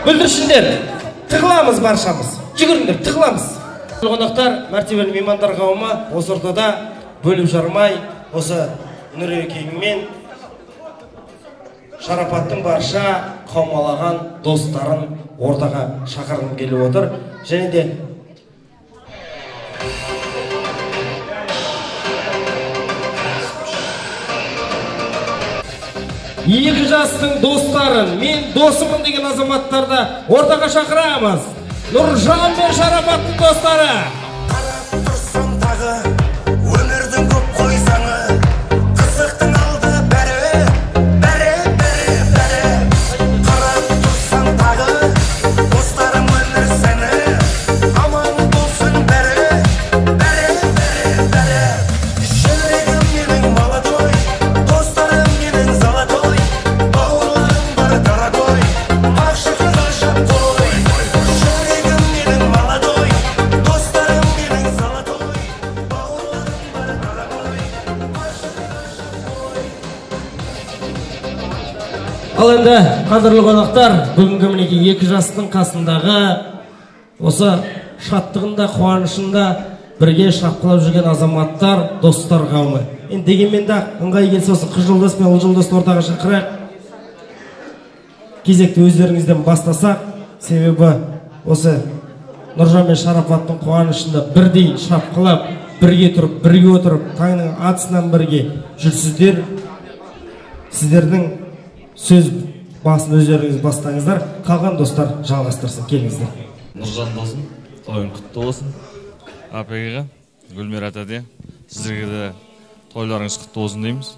бүлдіршіндер, тығыламыз баршамыз, жүгіріңдер, тығыламыз. Қонақтар, мәртебелі меймандар қауымы осы ортада бөліп жармай, осы Нұрекеңмен Шарапаттың барша қаумалаған достарын ортаға шақырғым келіп отыр. Және де екі жастың достарын, мен досымын деген азаматтарды ортаға шақырамыз. Нұржан мен Шарапаттың достары. Тұрсың тағы, өмірдің көп қойсаңы, қызықтың алды бәрі. Қарап тұрсың тағы, достарым өмір сәні, аман болсын бәрі. Жүрегім менің молодой, достарым менің золотой, бауырларым бар дорогой, ақшығы ғажап қой. Жүрегім менің молодой, достарым менің золотой, бауырларым бар дорогой, ақшығы ғажап қой. Ал енді, қадірлі қонақтар, бүгінгі мінекей екі жастың қасындағы осы шаттығында, қуанышында бірге шапқылап жүрген азаматтар, достар қауымы. Енді дегенмен де ыңғай келсе осы қыз жолдас пен ұл жолдасты ортаға шақырайық. Кезекті өздеріңізден бастасақ, себебі осы Нұржан мен Шарапаттың қуанышында бірдей шапқылап, бірге отырып, таңның атысынан бірге жүрсіздер. Сіздердің сөз басын өздеріңіз бастаңыздар, қалған достар жалғастырсын, келіңіздер. Нұржан досым, тойың құтты болсын. Апайға, Гүлмира тәте, сіздерге де тойларыңыз құтты болсын дейміз.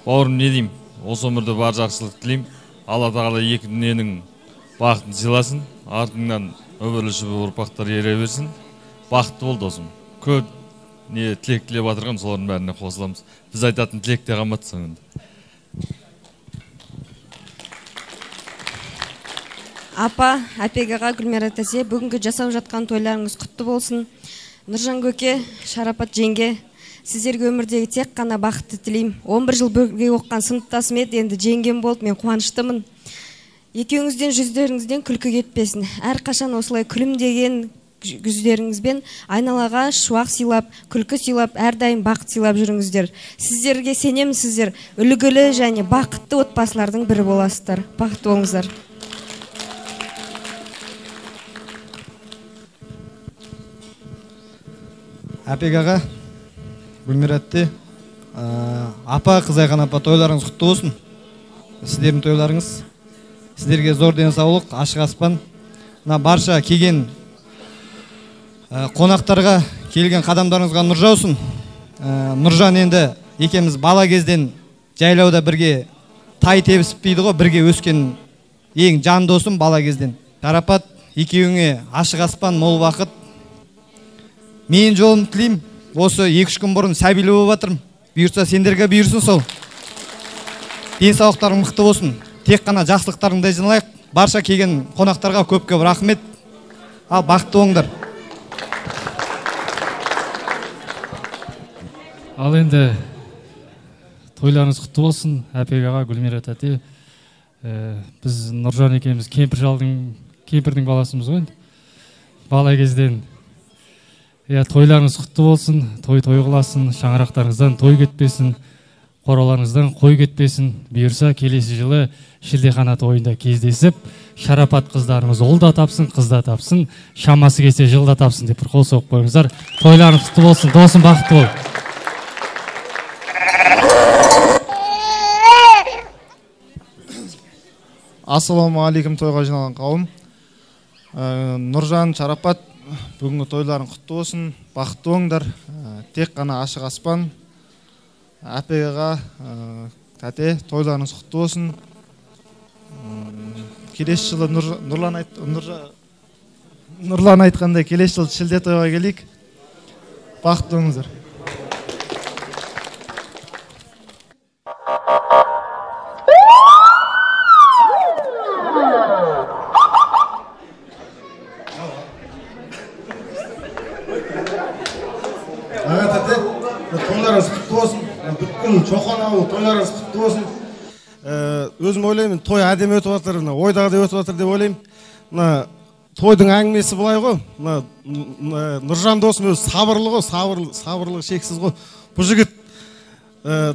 Бауырым, не деймін, осы өмірде бар жақсылық тілеймін. Алла тағала екі дүниенің бақытын сыйласын, артыңнан өмірлі шүбі ұрпақтар ере берсін. Бақытты бол досым. Көп тілек тілеп жатырған, солардың бәріне қосыламыз. Біз айтатын тілекте қамат соңында. Апа, Апегаға, Гүлмира тәте, бүгінгі жасап жатқан тойларыңыз құтты болсын. Нұржан көке, Шарапат жеңге, сіздерге өмірдегі тек қана бақытты тілеймін. 11 жыл бірге оққан сыныптасым еді, енді жеңгем болды, мен қуаныштымын. Екеуіңізден жүздеріңізден күлкі кетпесін. Әрқашан осылай күлімдеген жүздеріңізбен айналаға шуақ сыйлап, күлкі сыйлап, әрдайым бақыт сыйлап жүріңіздер. Сіздерге сенемін, сіздер үлгілі және бақытты отбасылардың бірі боласыздар. Бақытты болыңыздар. Апегаға, Гүлмира тәте, апа, Қызайхан апа, тойларыңыз құтты болсын. Сіздердің тойларыңыз, сіздерге зор денсаулық, ашық аспан. Барша келген қонақтарға, келген қадамдарыңызға нұр жаусын. Нұржан енді екеміз бала кезден жайлауда бірге тай тебісіп дейді ғой, бірге өскен ең жан досым бала кезден. Шарапат, екеуіңе ашық аспан, мол уақыт. Мен жолым тілеймін. Осы 2-3 күн бұрын сәбилі болып жатырмын. Бұйырса сендерге бұйырсын сол. Денсаулықтарың мықты болсын. Тек қана жақсылықтарыңды жиналайық. Барша келген қонақтарға көп-көп рахмет. Ал бақытты болыңдар. Ал енді тойларыңыз құтты болсын. Апегаға, Гүлмира тәте. Біз Нұржан екеуміз кемпірдің баласымыз ғой. Бала кезден тойларыңыз құтты болсын, той қыласын, шаңырақтарыңыздан той кетпесін, қораларыңыздан қой кетпесін. Бұйырса келесі жылы шілдехана тойында кездесіп, Шарапат қыздарымыз ұл да тапсын, қыз да тапсын, шамасы келсе жыл да тапсын деп бір қол соғып қойыңыздар. Тойларыңыз құтты болсын, досым бақытты бол. Ассалаумағалейкум, тойға жиналған қауым. Нұржан, Шарапат, бүгінгі тойларың құтты болсын, бақытты болыңдар. Тек қана ашық аспан. Апегаға, тәте, тойларыңыз құтты болсын. Келесі жылы Нұрлан айтқандай келесі жылы шілде тойға келейік. Бақытты болыңыздар. те. Тойларыңыз құтты болсын. Бүткіл Чоқан ауылы тойларыңыз құтты болсын. Өзім ойлаймын, той әдемі өтіп жатыр, ойдағыдай өтіп жатыр деп ойлаймын. Мына тойдың әңгімесі былай ғой. Мына Нұржан досым өзі сабырлы ғой, сабырлығы шексіз ғой. Бұл жігіт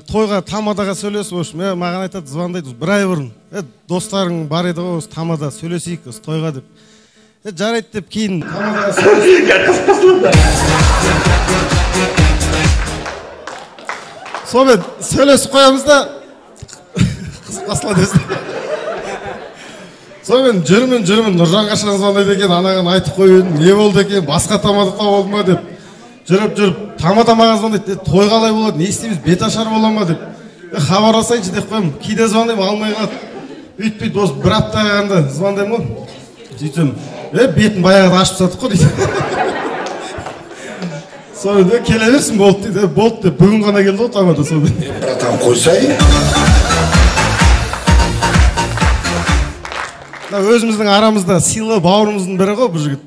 тойға тамадаға сөйлесіп, маған айтады, звондайды, бір ай бұрын. Достарың бар еді ғой, тамада сөйлесейік, тойға деп. Жарайды деп кейін тамадаға сөйлесіп. Сонымен сөйлесіп қоямыз да қыз қасыла десін. Сонымен жүрмін, Нұржанға звондайды екен, анаған айтып қойын, не болды екен, басқа тамада тауып ма деп. Жүріп, тамада маған звондайды, той қалай болады, не істейміз, бет ашар бола ма деп. Хабарласайыншы деп қойым, кейде звондаймын, алмай қалады. Үйтпейді, осы бір апта қағанда звондаймын ғой. Сөйтсем, бетін баяғыда ашып сатып қой дейді. Сонымен келе берсін, болды дейді, болды деп, бүгін ғана келді ғой тамада сонымен. Братан, қойсай. Өзіміздің арамызда сыйлы бауырымыздың бірі ғой бұл жігіт.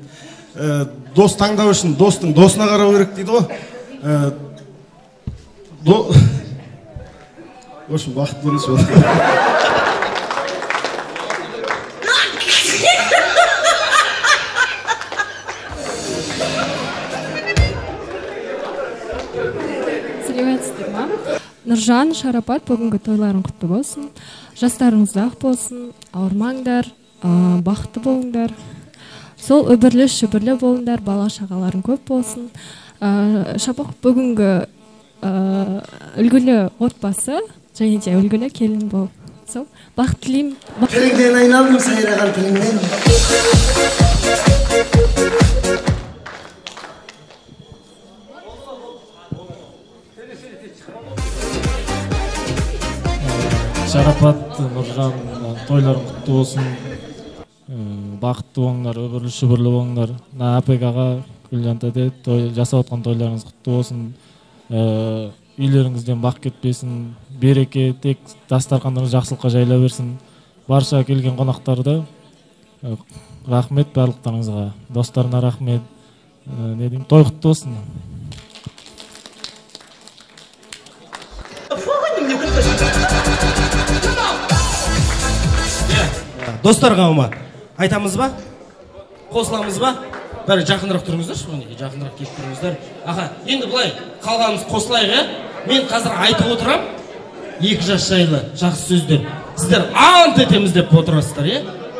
Дос таңдау үшін достың досына қарау керек дейді ғой. Өшін бақыт беріңіз бол. Сәлеметсіздер ма? Нұржан, Шарапат, бүгінгі тойларың құтты болсын. Жастарыңыз ақ болсын, ауырмаңдар, бақытты болыңдар. Сол өбірлі шүбірлі болыңдар, бала шағаларың көп болсын. Шапақ бүгінгі үлгілі отбасы, және де үлгілі келін бол. Сол, бақыт тілеймін. Тіліңден айналдым, сайраған тіліңден. Шарапат, Нұржан, тойларың құтты болсын. Бақытты болыңдар, өбірлі шүбірлі болыңдар. Апек аға, Гүлжан тәте, жасап отқан тойларыңыз құтты болсын. Үйлеріңізден бақ кетпесін, береке, тек дастархандарыңыз жақсылыққа жайыла берсін. Барша келген қонақтарды рахмет барлықтарыңызға. Достарына рахмет. Не деймін, той құтты болсын. Достарға ома, айтамыз ба? Қосыламыз ба? Бәрі жақынырақ тұрыңыздар, жақынырақ келіп тұрыңыздар. Аға, енді бұлай қалғанымыз қосылайық, мен қазір айтып отырам, 2 жас жайлы жақсы сөздер. Сіздер ант етеміз деп отырасыздар,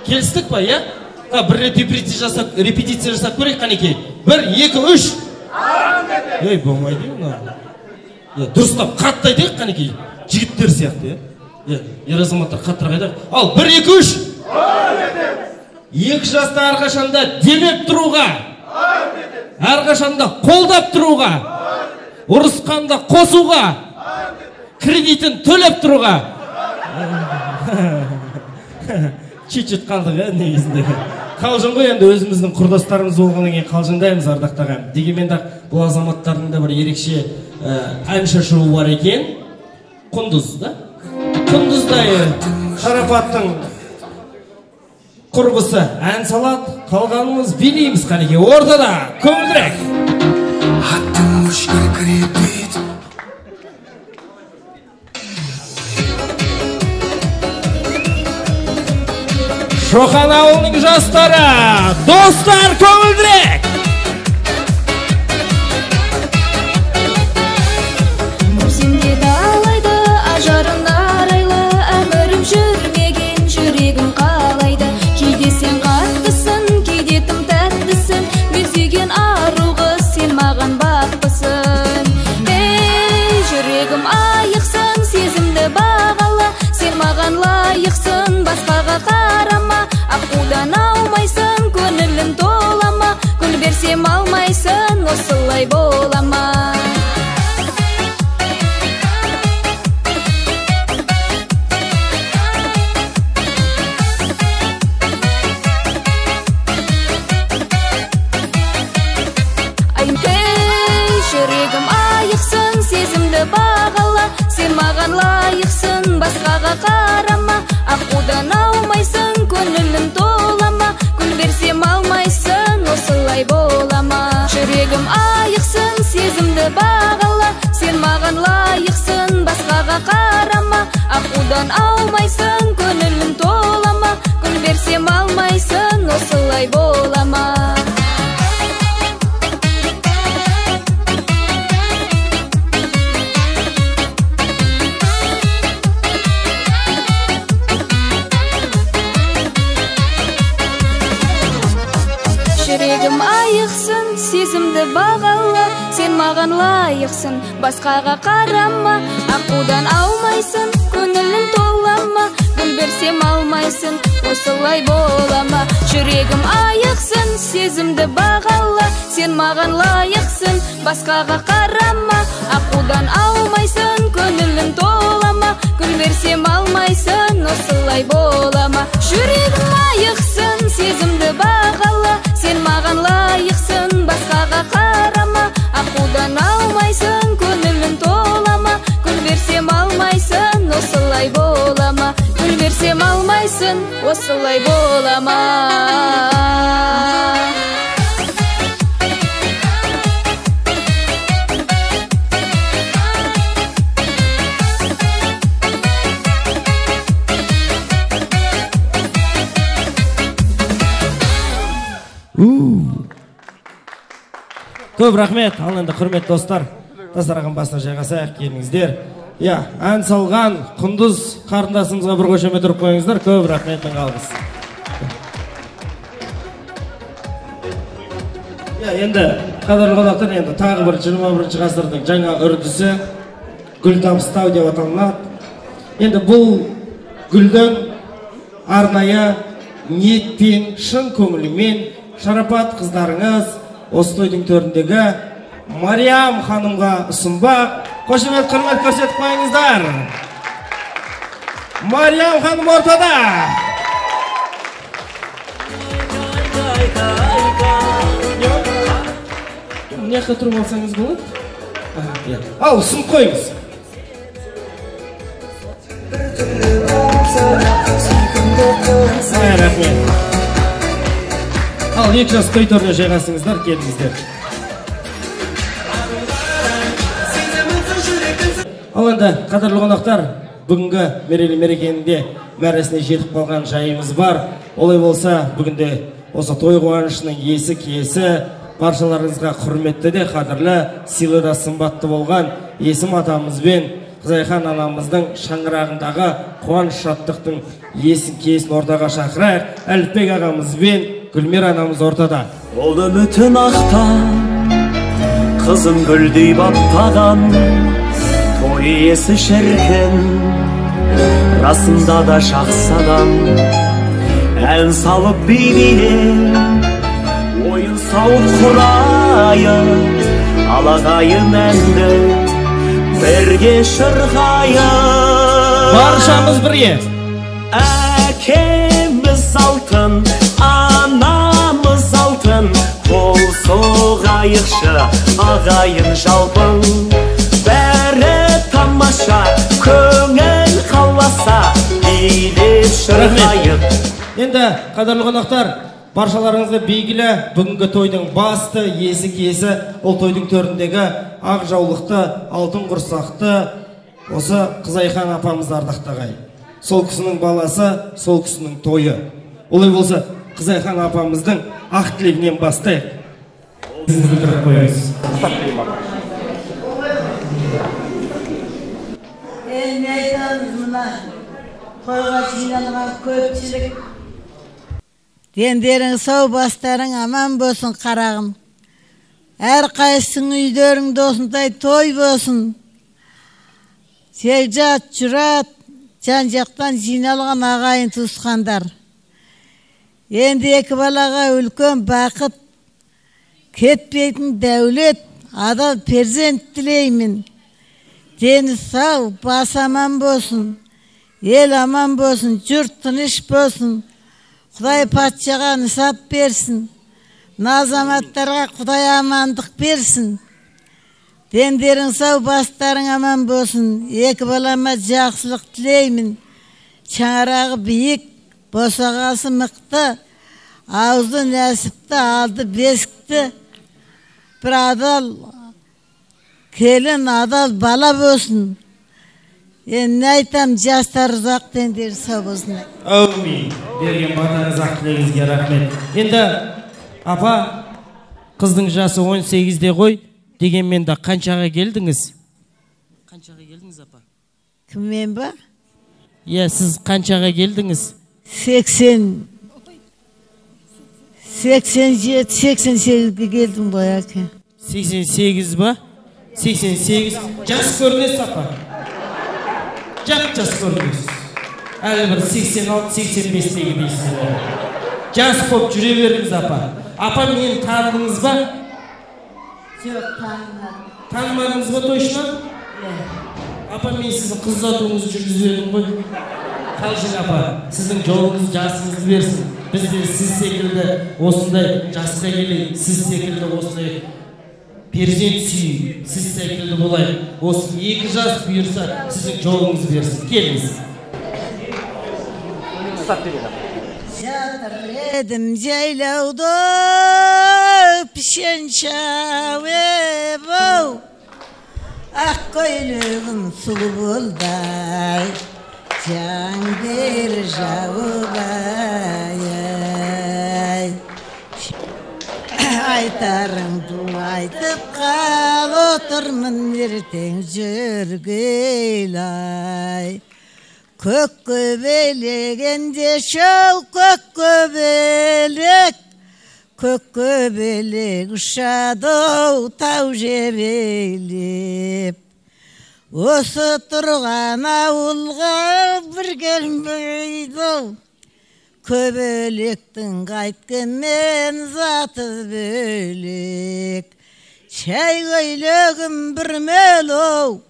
келістік па, бір репетиция жасап көрейік қанекей. 1, 2, 3. Ант етем. Болмайды, дұрыстап қатты айтайық қанекей, жігіттер сияқты, ер азаматтар қаттырақ айтайық. Ал 1, 2, 3. 2 жаста әрқашанда демеп тұруға, әрқашанда қолдап тұруға, ұрысқанда қосуға, кредитін төлеп тұруға. Чет-чет қалдық, негізінде. Қалжың ғой, енді өзіміздің құрдастарымыз болғаннан кейін қалжыңдаймыз, ардақтаған. Дегенмен бұл азаматтардың да бір ерекше әнші шоуы бар екен. Құндыз, да? Құндыздай Шарапаттың құрбысы ән салады, қалғанымыз билейміз қанеке. Ортада көңілдірек. Аттың өшкір крепит. Шоқан ауылының жастары, достар көңілдірек. Көзімде далайды, ажарың арайлы, әмірім жүрмеген жүрегім қалайды. Кейде сен қаттысың, кейде тым тәттісің, мен сүйген ару қыз, сен маған бақпысың. Ей, жүрегім айықсың, сезімді бағала, сен маған лайықсың, басқаға қарама. Аққудан аумайсың, көңілім толама, гүл берсем алмайсың, осылай болама. Жүрегім айықсың, сезімді бағала, сен маған лайықсың, басқаға қарама. Аққудан аумайсың, көңілім толама, гүл берсем алмайсың, осылай болама. Жүрегім айықсың, сезімді бағала, басқаға қарама, ақудан аумайсың, көңілің толама, гүл берсем алмайсың, осылай болама. Жүрегім айықсын, сезімді бағала, сен маған лайықсың, басқаға қарама, ақудан аумайсың, көңілің толама, гүл берсем алмайсың, осылай болама. Жүрегім айықсын, сезімді бағала, сен маған лайықсың, басқаға қарама, ақудан аумайсың, көңілің толама, гүл берсем алмайсың, осылай болама. Жүрегім айықсын, сезімді бағала, сен маған лайықсың, басқаға қарама, ақудан алмайсың, көңілің толама, гүл берсем алмайсың, осылай болама, гүл берсем алмайсың, осылай болама. Көп рахмет. Ал енді құрметті достар, дастархан басына жайғасайық, келіңіздер. Ән салған Құндыз қарындасымызға бір қошемет ұрып қойыңыздар. Көп рахмет, мың алғыс. Енді қадірлі қонақтар, енді тағы бір 21 ғасырдың жаңа үрдісі гүл табыстау деп аталынады. Енді бұл гүлдің арнайы ниетпен, шын көңілімен шарапат қыздарыңыз осы тойдың төріндегі Мариям ханымға ұсынбақ. Қошемет, құрмет көрсетіп қойыңыздар. Мариям ханым ортада. Не қатырып алсаңыз болады? Ал, ұсынып қойыңыз. Рахмет. Ал, екі жас той төріне жайғасыңыздар, келіңіздер. Ал енді, қадірлі қонақтар, бүгінгі мерейлі мерекенінде мәресіне жетіп қалған жайымыз бар. Олай болса, бүгінде осы той қуанышының есі киесі баршаларыңызға құрметті де қадірлі, сыйлы да сымбатты болған Есім атамызбен Қызайхан анамыздың шаңырағындағы қуаныш шаттықтың есін киесін ортаға шақырайық. Әліпбек ағамызбен Гүлмира анамыз ортада. Ол үмітін ақтан, қызым гүлдей баптаған, той иесі шіркін, расында да жақсы адам. Ән салып би-билеп, ойын сауық құрайын, алағайын әнді бірге шырғайын. Баршамыз бірге. Әкеміз алтын, анамыз алтын, қол соғайықшы ағайын жалпың. Бәрі тамаша, көңіл қаласа, билеп шырғайық. Енді, қадірлі қонақтар, баршаларыңызға белгілі бүгінгі тойдың басты есі киесі ол тойдың төріндегі ақ жаулықты, алтын құрсақты осы Қызайхан апамызды ардақтағай. Сол кісінің баласы, сол кісінің тойы. Олай болса, Қызайхан апамыздың ақ тілегінен бастайық. Сізді білдіріп қойыңыз. Не айтамыз мына тойға жиналған көпшілік. Дендерің сау, бастарың аман болсын қарағым. Әр қайсың үйдерің досындай той болсын. Жекжат, жұрат, жан-жақтан жиналған ағайын туысқандар. Енді екі балаға үлкен бақыт, кетпейтін дәулет, адал перзент тілеймін. Дені сау, бас аман болсын, ел аман болсын, жұрт тыныш болсын. Құдай патшаға нысап берсін, назаматтарға Құдай амандық берсін. Дендерің сау, бастарың аман болсын, екі балама жақсылық тілеймін. Шаңырағы биік, босағасы мықты, аузы нәсіпті, алды бесікті. Бір адал келін, адал бала болсын. Енді айтам, жастар ұзақ дендер сау болсын. Әумин. Берген батаңыз ақ тілегіңізге рахмет. Енді апа, қыздың жасы 18-де ғой, дегенмен де қаншаға келдіңіз? Қаншаға келдіңіз, апа? Кіммен ба? Иә, сіз қаншаға келдіңіз? 87-88-ге келдім ғой, әке. 88 ба? 88. Жас көрінесіз, апа? Жас көрінесіз. Әлі бір 86-85-тегі дейсіз. Жас көп жүре беріңіз, апа. Апа, мені таныдыңыз ба? Жоқ, танымадым. Танымадыңыз ба, точно? Апа, мен сіздің қыз ұзатуыңызды жүргізіп едім ғой. Қалжың, апа, сіздің жолыңыз жасыңызды берсін. Біз де сіз секілді осындай жасқа келейік, сіз секілді осындай перзент сүйейік, сіз секілді болайық. Осы 2 жас бұйырса, сіздің жолыңыз берсін. Келіңіз. Жатыр едім жайлауда, пішен шауы боу, ақ көйлегім сұлу болдай, жан бер жауыбай. Айтарыңды айтып қал, отырмын ертең жүргейлай. Көкке белегенде шау, көкке белек ұшады тау жебелеп. Осы тұрған ауылға бір келмейді, көбелектің қайткенмен заты бөлек. Шай көйлегім бір мөлоу,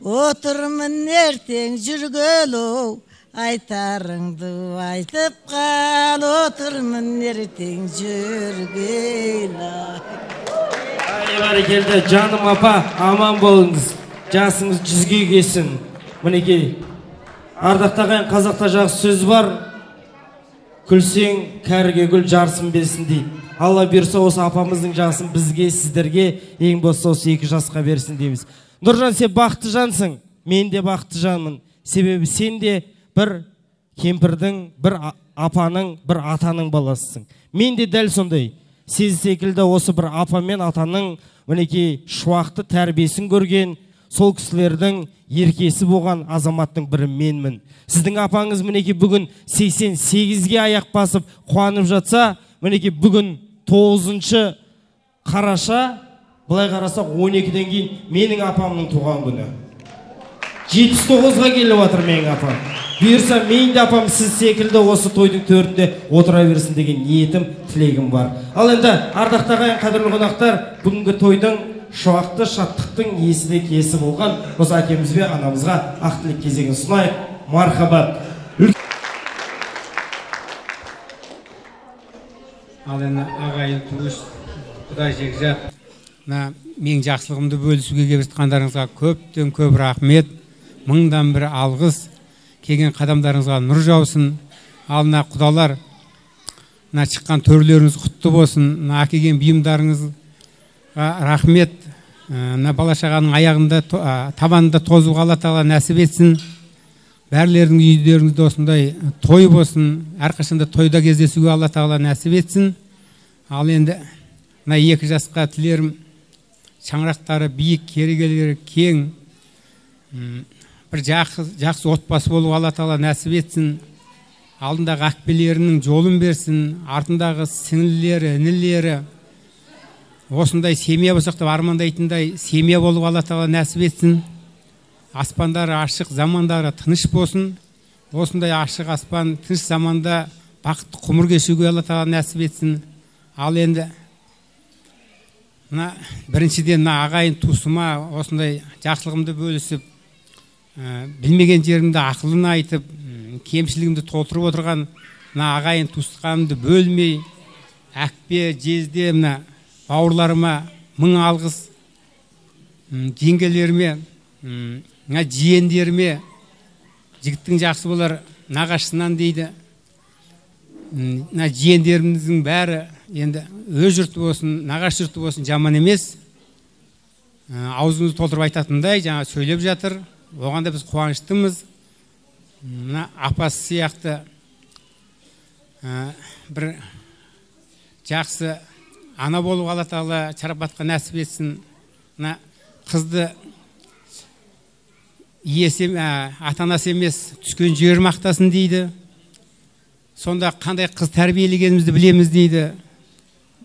отырмын ертең жүргелоу. Айтарыңды айтып қал, отырмын ертең жүргелоу. Бәрекелді, жаным апа, аман болыңыз. Жасыңыз 100-ге келсін. Мінекей, ардақтаған қазақта жақсы сөз бар. Күлсең, кәріге гүл жарсын берсін дейді. Алла берсе осы апамыздың жасын бізге, сіздерге, ең болса осы 2 жасқа берсін дейміз. Нұржан, сен бақытты жансың, мен де бақытты жанмын. Себебі сен де бір кемпірдің, бір апаның, бір атаның баласысың. Мен де дәл сондай. Сіз секілді осы бір апа мен атаның мінекей шуақты тәрбиесін көрген, сол кісілердің еркесі болған азаматтың бірі менмін. Сіздің апаңыз мінекей бүгін 88-ге аяқ басып қуанып жатса, мінекей бүгін 9 қараша, былай қарасақ 12-ден кейін менің апамның туған күні. 79-ға келіп отыр менің апам. Бұйырса, менің де апам сіз секілді осы тойдың төрінде отыра берсін деген ниетім, тілегім бар. Ал енді ардақтаған қадірлі қонақтар, бүгінгі тойдың шуақты шаттықтың есілі кесі болған осы әкеміз бен анамызға ақ тілек кезегін сұнайық. Мархабат. Ал енді ағайын туыс, құдай жекжат, мен жақсылығымды бөлісуге келіп жатқандарыңызға көптен көп рахмет, мыңдан бір алғыс, келген қадамдарыңызға нұр жаусын. Ал құдалар, шыққан төрлеріңіз құтты болсын, әкелген бұйымдарыңызға рахмет. Бала шағаның аяғында, табанында тозуға Алла тағала нәсіп етсін. Бәрлердің үйдеріңізде осындай той болсын, әрқашанда тойда кездесуге Алла тағала нәсіп етсін. Ал енді 2 жасқа тілерім, шаңырақтары биік, керегелері кең, бір жақсы отбасы болуға Алла тағала нәсіп етсін. Алдындағы әкпелерінің жолын берсін, артындағы сіңлілері, інілері осындай семья болсақ деп армандайтындай семья болуға Алла тағала нәсіп етсін. Аспандары ашық, замандары тыныш болсын. Осындай ашық аспан, тыныш заманда бақытты ғұмыр кешуге Алла тағала нәсіп етсін. Ал енді біріншіден ағайын туысыма осындай жақсылығымды бөлісіп, білмеген жерімді ақылын айтып, кемшілігімді толтырып отырған ағайын туысқанымды бөлмей, әкпе, жезде, бауырларыма мың алғыс, жеңгелеріме, жиендеріме, жігіттің жақсы болар нағашысынан дейді. Жиендеріміздің бәрі енді өз жұрты болсын, нағаш жұрты болсын, жаман емес. Аузымызды толтырып айтатындай жаңа сөйлеп жатыр. оған да біз қуаныштымыз. Мына апасы сияқты бір жақсы ана болуға Алла Тағала шарапатқа нәсіп етсін. Мына қызды ата-анасы емес түскен жер мақтасын дейді. Сонда қандай қыз тәрбиелегенімізді білеміз дейді.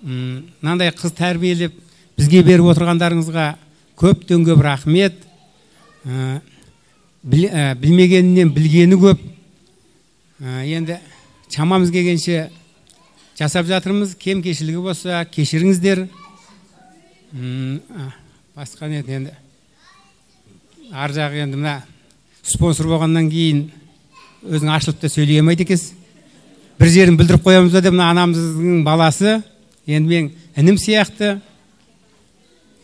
Мынандай қыз тәрбиелеп бізге беріп отырғандарыңызға көптен көп рахмет. Білмегенінен білгені көп. Енді шамамыз келгенше жасап жатырмыз. Кем кешілігі болса кешіріңіздер. Басқа не енді ар жағы енді мына спонсор болғаннан кейін өзің ашылып та сөйлей алмайды екенсіз. Бір жерін білдіріп қоямыз ба деп, мына анамыздың баласы, енді мен інім сияқты.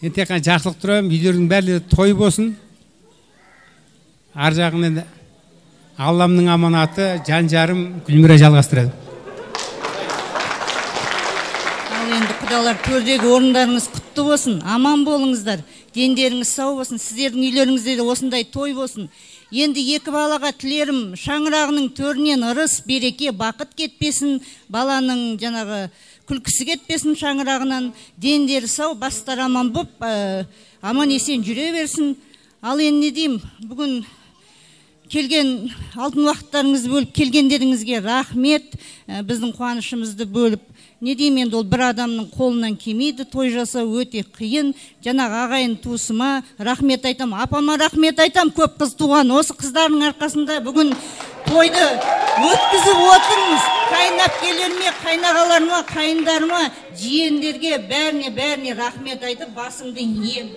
Енді тек қана жақсылық тұрамын, үйлердің бәрі той болсын. Ар жағын енді Алламның аманаты жан жарым Гүлмира жалғастырады. Ал енді құдалар, төрдегі орындарыңыз құтты болсын, аман болыңыздар, дендеріңіз сау болсын, сіздердің үйлеріңізде осындай той болсын. Енді екі балаға тілерім шаңырағының төрінен ырыс, береке, бақыт кетпесін, баланың жаңағы күлкісі кетпесін шаңырағынан, дендері сау, бастар аман боп, аман есен жүре берсін. Ал енді не деймін, бүгін келген алтын уақыттарыңызды бөліп келгендеріңізге рахмет, біздің қуанышымызды бөліп. Не деймін, енді ол бір адамның қолынан келмейді, той жасау өте қиын. Жаңағы ағайын туысыма рахмет айтам, апама рахмет айтам, көп қыз туған. Осы қыздардың арқасында бүгін тойды өткізіп отырмыз. Қайнап келеріме, қайнағаларыма, қайындарыма, жиендерге, бәріне рахмет айтып, басымды ием.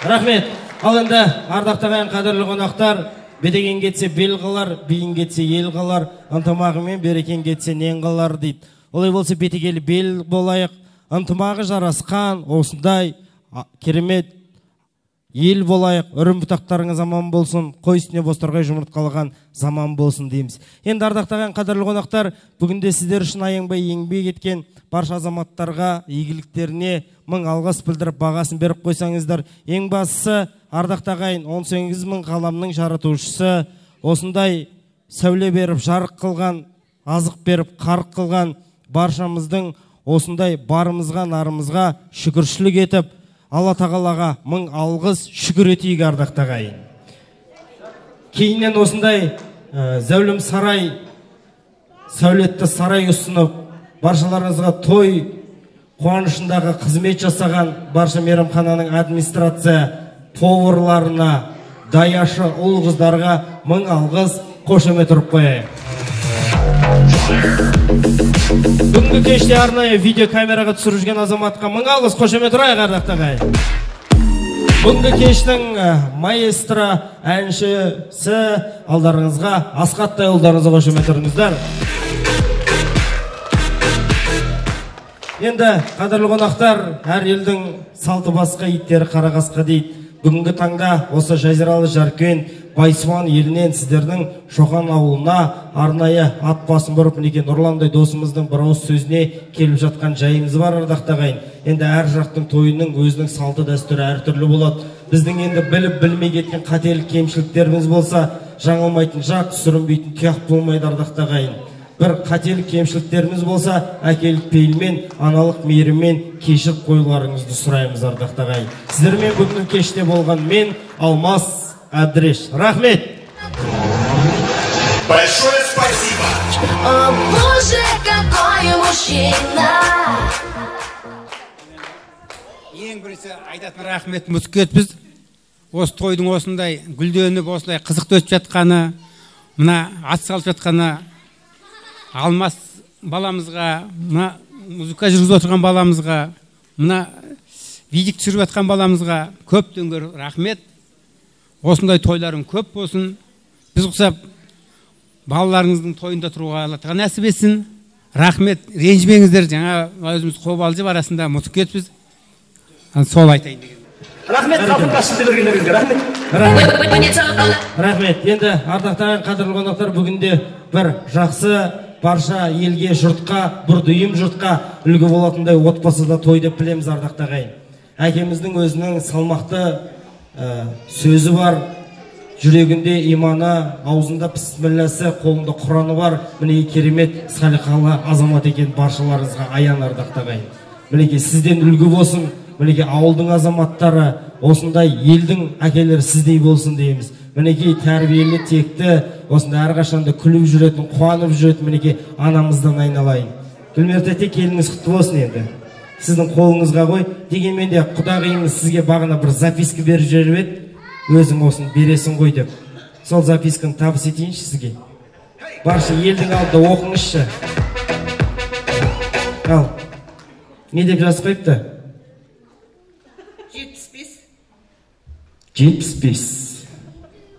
Рахмет. Ал енді ардақтаған қадірлі қонақтар, бедеген кетсе бел қалар, бейін кетсе ел қалар, ынтымағымен берекен кетсе нен қалар дейді. Олай болса бетегелі бел болайық, ынтымағы жарасқан, осындай керемет ел болайық, үрім бұтақтарыңыз аман болсын, қой үстіне бозторғай жұмыртқалаған заман болсын дейміз. Енді ардақтаған қадірлі қонақтар, бүгінде сіздер үшін аянбай еңбек еткен барша азаматтарға игіліктеріне мың алғыс білдіріп бағасын беріп қойсаңыздар. Ең бастысы ардақтағайын 18 мың қаламның жаратушысы, осындай сәуле беріп жарық қылған, азық беріп қарық қылған баршамыздың осындай барымызға, нарымызға шүкіршілік етіп, Алла Тағалаға мың алғыс шүкір етейік ардақтағайын. Кейіннен осындай зәулім сарай, сәулетті сарай ұсынып, баршаларыңызға той қуанышындағы қызмет жасаған барша мейрамхананың администрация поварларына, даяшы ұл қыздарға мың алғыс қошемет ұрып қояйық. Бүгінгі кеште арнайы видеокамераға түсіріп жүрген азаматқа мың алғыс қошемет ұрайық ардақтағайын. Бүгінгі кештің маэстро, әншісі алдарыңызға, Асқаттай ұлдарыңызға қошемет ұрыңыздар. Енді қадірлі қонақтар, әр елдің салты басқа, иттері қара қасқа дейді. Бүгінгі таңда осы Жазиралы Жаркент Байсуан елінен сіздердің Шоқан ауылына арнайы ат басын бұрып, мінекей Нұрландай досымыздың бір ауыз сөзіне келіп жатқан жайымыз бар ардақтағайын. Енді әр жақтың тойының өзінің салты дәстүрі әртүрлі болады. Біздің енді біліп білмей кеткен қателік кемшіліктеріміз болса, жаңылмайтын жақ, сүрінбейтін тұяқ болмайды ардақтағайын. Бір қателік кемшіліктеріміз болса, әкелік пейілмен, аналық мейіріммен кешіріп қоюларыңызды сұраймыз ардақтағайын. Сіздермен бүгінгі кеште болған мен Алмас Әбдіреш. Рахмет! Большое спасибо! О, Боже, какой мужчина! Ең бірінші айтатын рахметіміз кетпіз. Осы тойдың осындай гүлденіп, осындай қызықты өтіп жатқаны, мына ат салып жатқаны Алмас баламызға, мына музыка жүргізіп отырған баламызға, мына видик түсіріп жатқан баламызға көптен көп рахмет. Осындай тойларың көп болсын. Біз ұқсап балаларыңыздың тойында тұруға Алла Тағала нәсіп етсін. Рахмет, ренжімеңіздер, жаңа өзіміз қобалжып арасында мұтып кетпіз. Сол айтайын деген. Рахмет, қалпынташымды бергендеріңізге рахмет. Рахмет. Енді ардақтаған қадірлі қонақтар, бүгінде бір жақсы барша елге, жұртқа, бір дүйім жұртқа үлгі болатындай отбасыда той деп білеміз ардақтағайын. әкеміздің өзінің салмақты сөзі бар, жүрегінде иманы, аузында бісмілласы, қолында құраны бар. Мінеке керемет салиқалы азамат екен, баршаларыңызға аян ардақтағы ағайын. Мінеке сізден үлгі болсын, мінеке ауылдың азаматтары, осындай елдің әкелері сіздей болсын дейміз. Мінеке тәрбиелі, текті, осында әрқашанда күліп жүретін, қуанып жүретін мінеке анамыздан айналайын. Гүлмира тәте, келіңіз құтты болсын енді. Сіздің қолыңызға қой. Дегенмен де құдағиыңыз сізге бағана бір записка беріп жіберіп еді, өзің осын бересің ғой деп. Сол записканы табыс етейінші сізге. Барша елдің алдында оқыңызшы. Ал, не деп жазып қойыпты? 75. 75.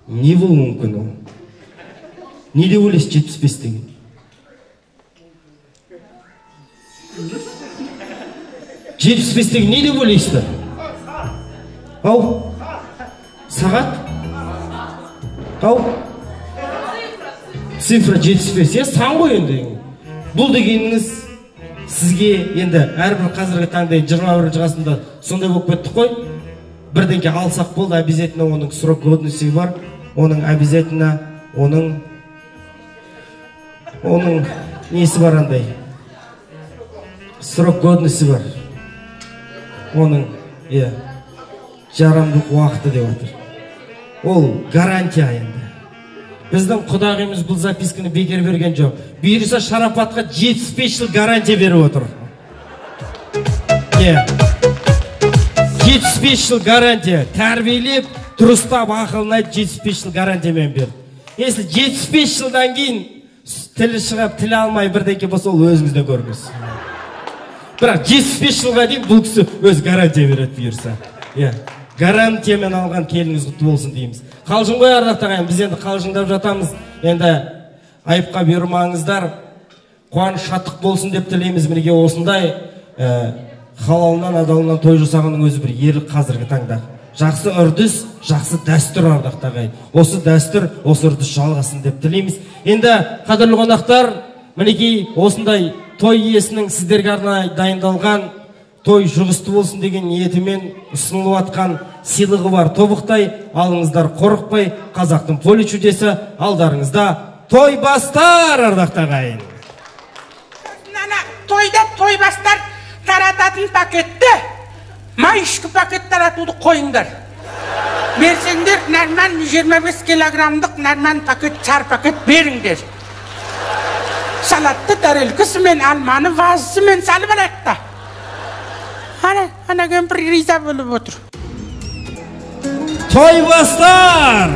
Не болуы мүмкін ол? Не деп ойлайсыз 75 деген? Жетпіс бестегі не деп ойлайсыздар? Ау? Сағат? Ау? Цифра 75, сан ғой енді. Бұл дегеніңіз сізге енді әрбір қазіргі таңда 21 жасында сондай болып кеттік қой. Бірдеңке алсақ болды, обязательно оның срок годности бар. Оның обязательно оның несі бар андай? Срок годности бар. Оның жарамдық уақыты деп отыр. Ол гарантия енді. Біздің құдағимыз бұл записканы бекер берген жоқ. Бұйырса Шарапатқа 75 жыл гарантия беріп отыр. 75 жыл гарантия. Тәрбиелеп, дұрыстап, ақылын айтып 75 жыл гарантиямен берді. Если 75 жылдан кейін тілі шығып, тілі алмай бірдеңке болса, ол өзіңізден көріңіз. Бірақ 75 жылға дейін бұл кісі өз гарантия береді бұйырса. Гарантиямен алған келіңіз құтты болсын дейміз. Қалжың ғой ардақтағайын, біз енді қалжыңдап жатамыз. Енді айыпқа бұйырмаңыздар, қуаныш шаттық болсын деп тілейміз. Мінеке осындай халалынан, адалынан той жасағанның өзі бір ерлік қазіргі таңда. Жақсы үрдіс, жақсы дәстүр ардақтағайын. Осы дәстүр, осы үрдіс жалғасын деп тілейміз. Енді қадірлі қонақтар, мінеке осындай той иесінің сіздерге арнайы дайындалған той жұғысты болсын деген ниетімен ұсынылып атқан сыйлығы бар. Тобықтай алыңыздар, қорықпай, қазақтың поле чудесі алдарыңызда той бастар ардақтағайын. Тойда той бастар тарататын пакетті май ішкі пакет таратуды қойыңдар. Берсеңдер, нәрман 25 килограммдық нәрман пакет, чар пакет беріңдер. Салатты тәрелкісімен, алманы вазысымен салып алатта. Ана кемпір риза болып отыр. Той бастар!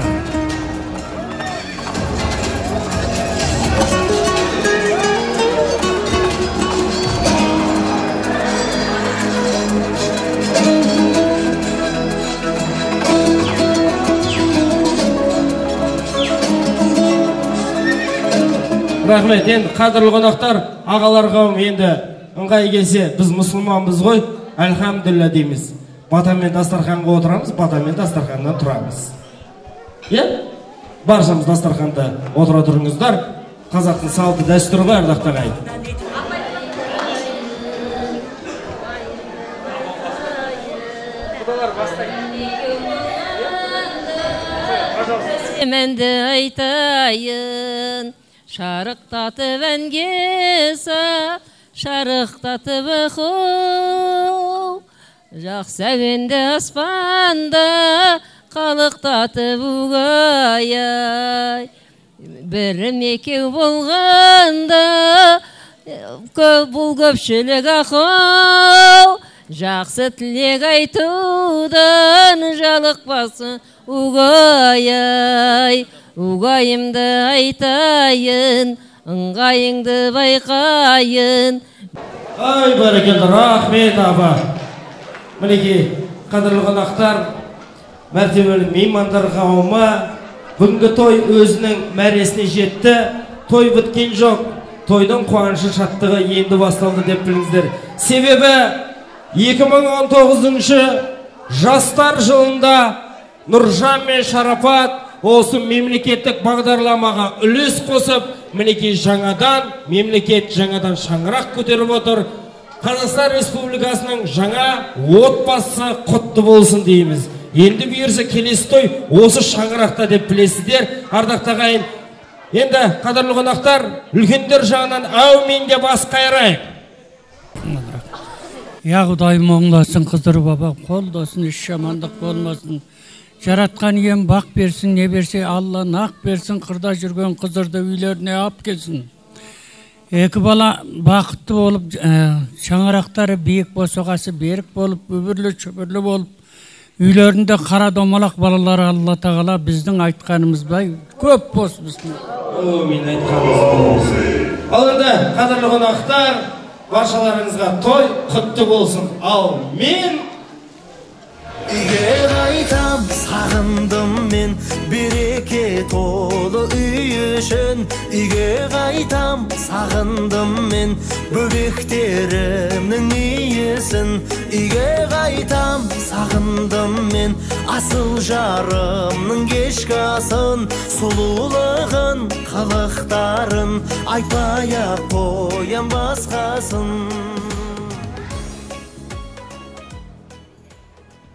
Рахмет, енді қадірлі қонақтар, ағалар қауым, енді ыңғай келсе, біз мұсылманбыз ғой, әлхамдүлілля дейміз. Батамен дастарханға отырамыз, батамен дастарханнан тұрамыз. Баршамыз дастарханда отыра тұрыңыздар. Қазақтың салты дәстүрі бар, ардақтағайын. Менде айтайын, шарықтатып әнгесі, шарықтатып ұқу, жақсы әуенді аспанда, қалықтатып ұғай. Бірім екеу болғанда, бұл көпшілік ақыл, жақсы тілек айтудан жалықпасын ұғай. Уғайымды айтайын, ыңғайыңды байқайын. Ай, бәрекелді, рахмет аба. Мінеке, қадірлі қонақтар, мәртебелі меймандар қауымы, бүгінгі той өзінің мәресіне жетті. Той біткен жоқ, тойдың қуанышы шаттығы енді басталды деп біліңіздер. Себебі 2019 жастар жылында Нұржан мен Шарапат осы мемлекеттік бағдарламаға үлес қосып, мінеке жаңадан, мемлекет жаңадан шаңырақ көтеріп отыр. Қазақстан Республикасының жаңа отбасы құтты болсын дейміз. Енді бұйырса келесі той осы шаңырақта деп білесіздер, ардақты ағайын. Енді қадірлі қонақтар, үлкендер жағынан әумин деп бас қайырайық. Я Құдайым оңласын, қыздыр баба қолдасын, іш жамандық болмасын. Жаратқан ием бақ берсін, не берсе Алла нақ берсін, қырда жүрген қыздырды үйлеріне ап келсін. Екі бала бақытты болып, шаңырақтары биік босағасы берік болып, өбірлі чөбірлі болып, үйлерінде қара домалақ балалары Алла тағала біздің айтқанымыздай көп болсын. Мен айтқанымыз болсын. Ал енді қадірлі қонақтар, баршаларыңызға той құтты болсын. Ал мен үйге қайтам, сағындым мен береке толы үй үшін. Үйге қайтам, сағындым мен бөбектерімнің иісін. Үйге қайтам, сағындым мен асыл жарымның кешкі асын. Сұлулығын, қылықтарын айтпай-ақ қоям басқасын.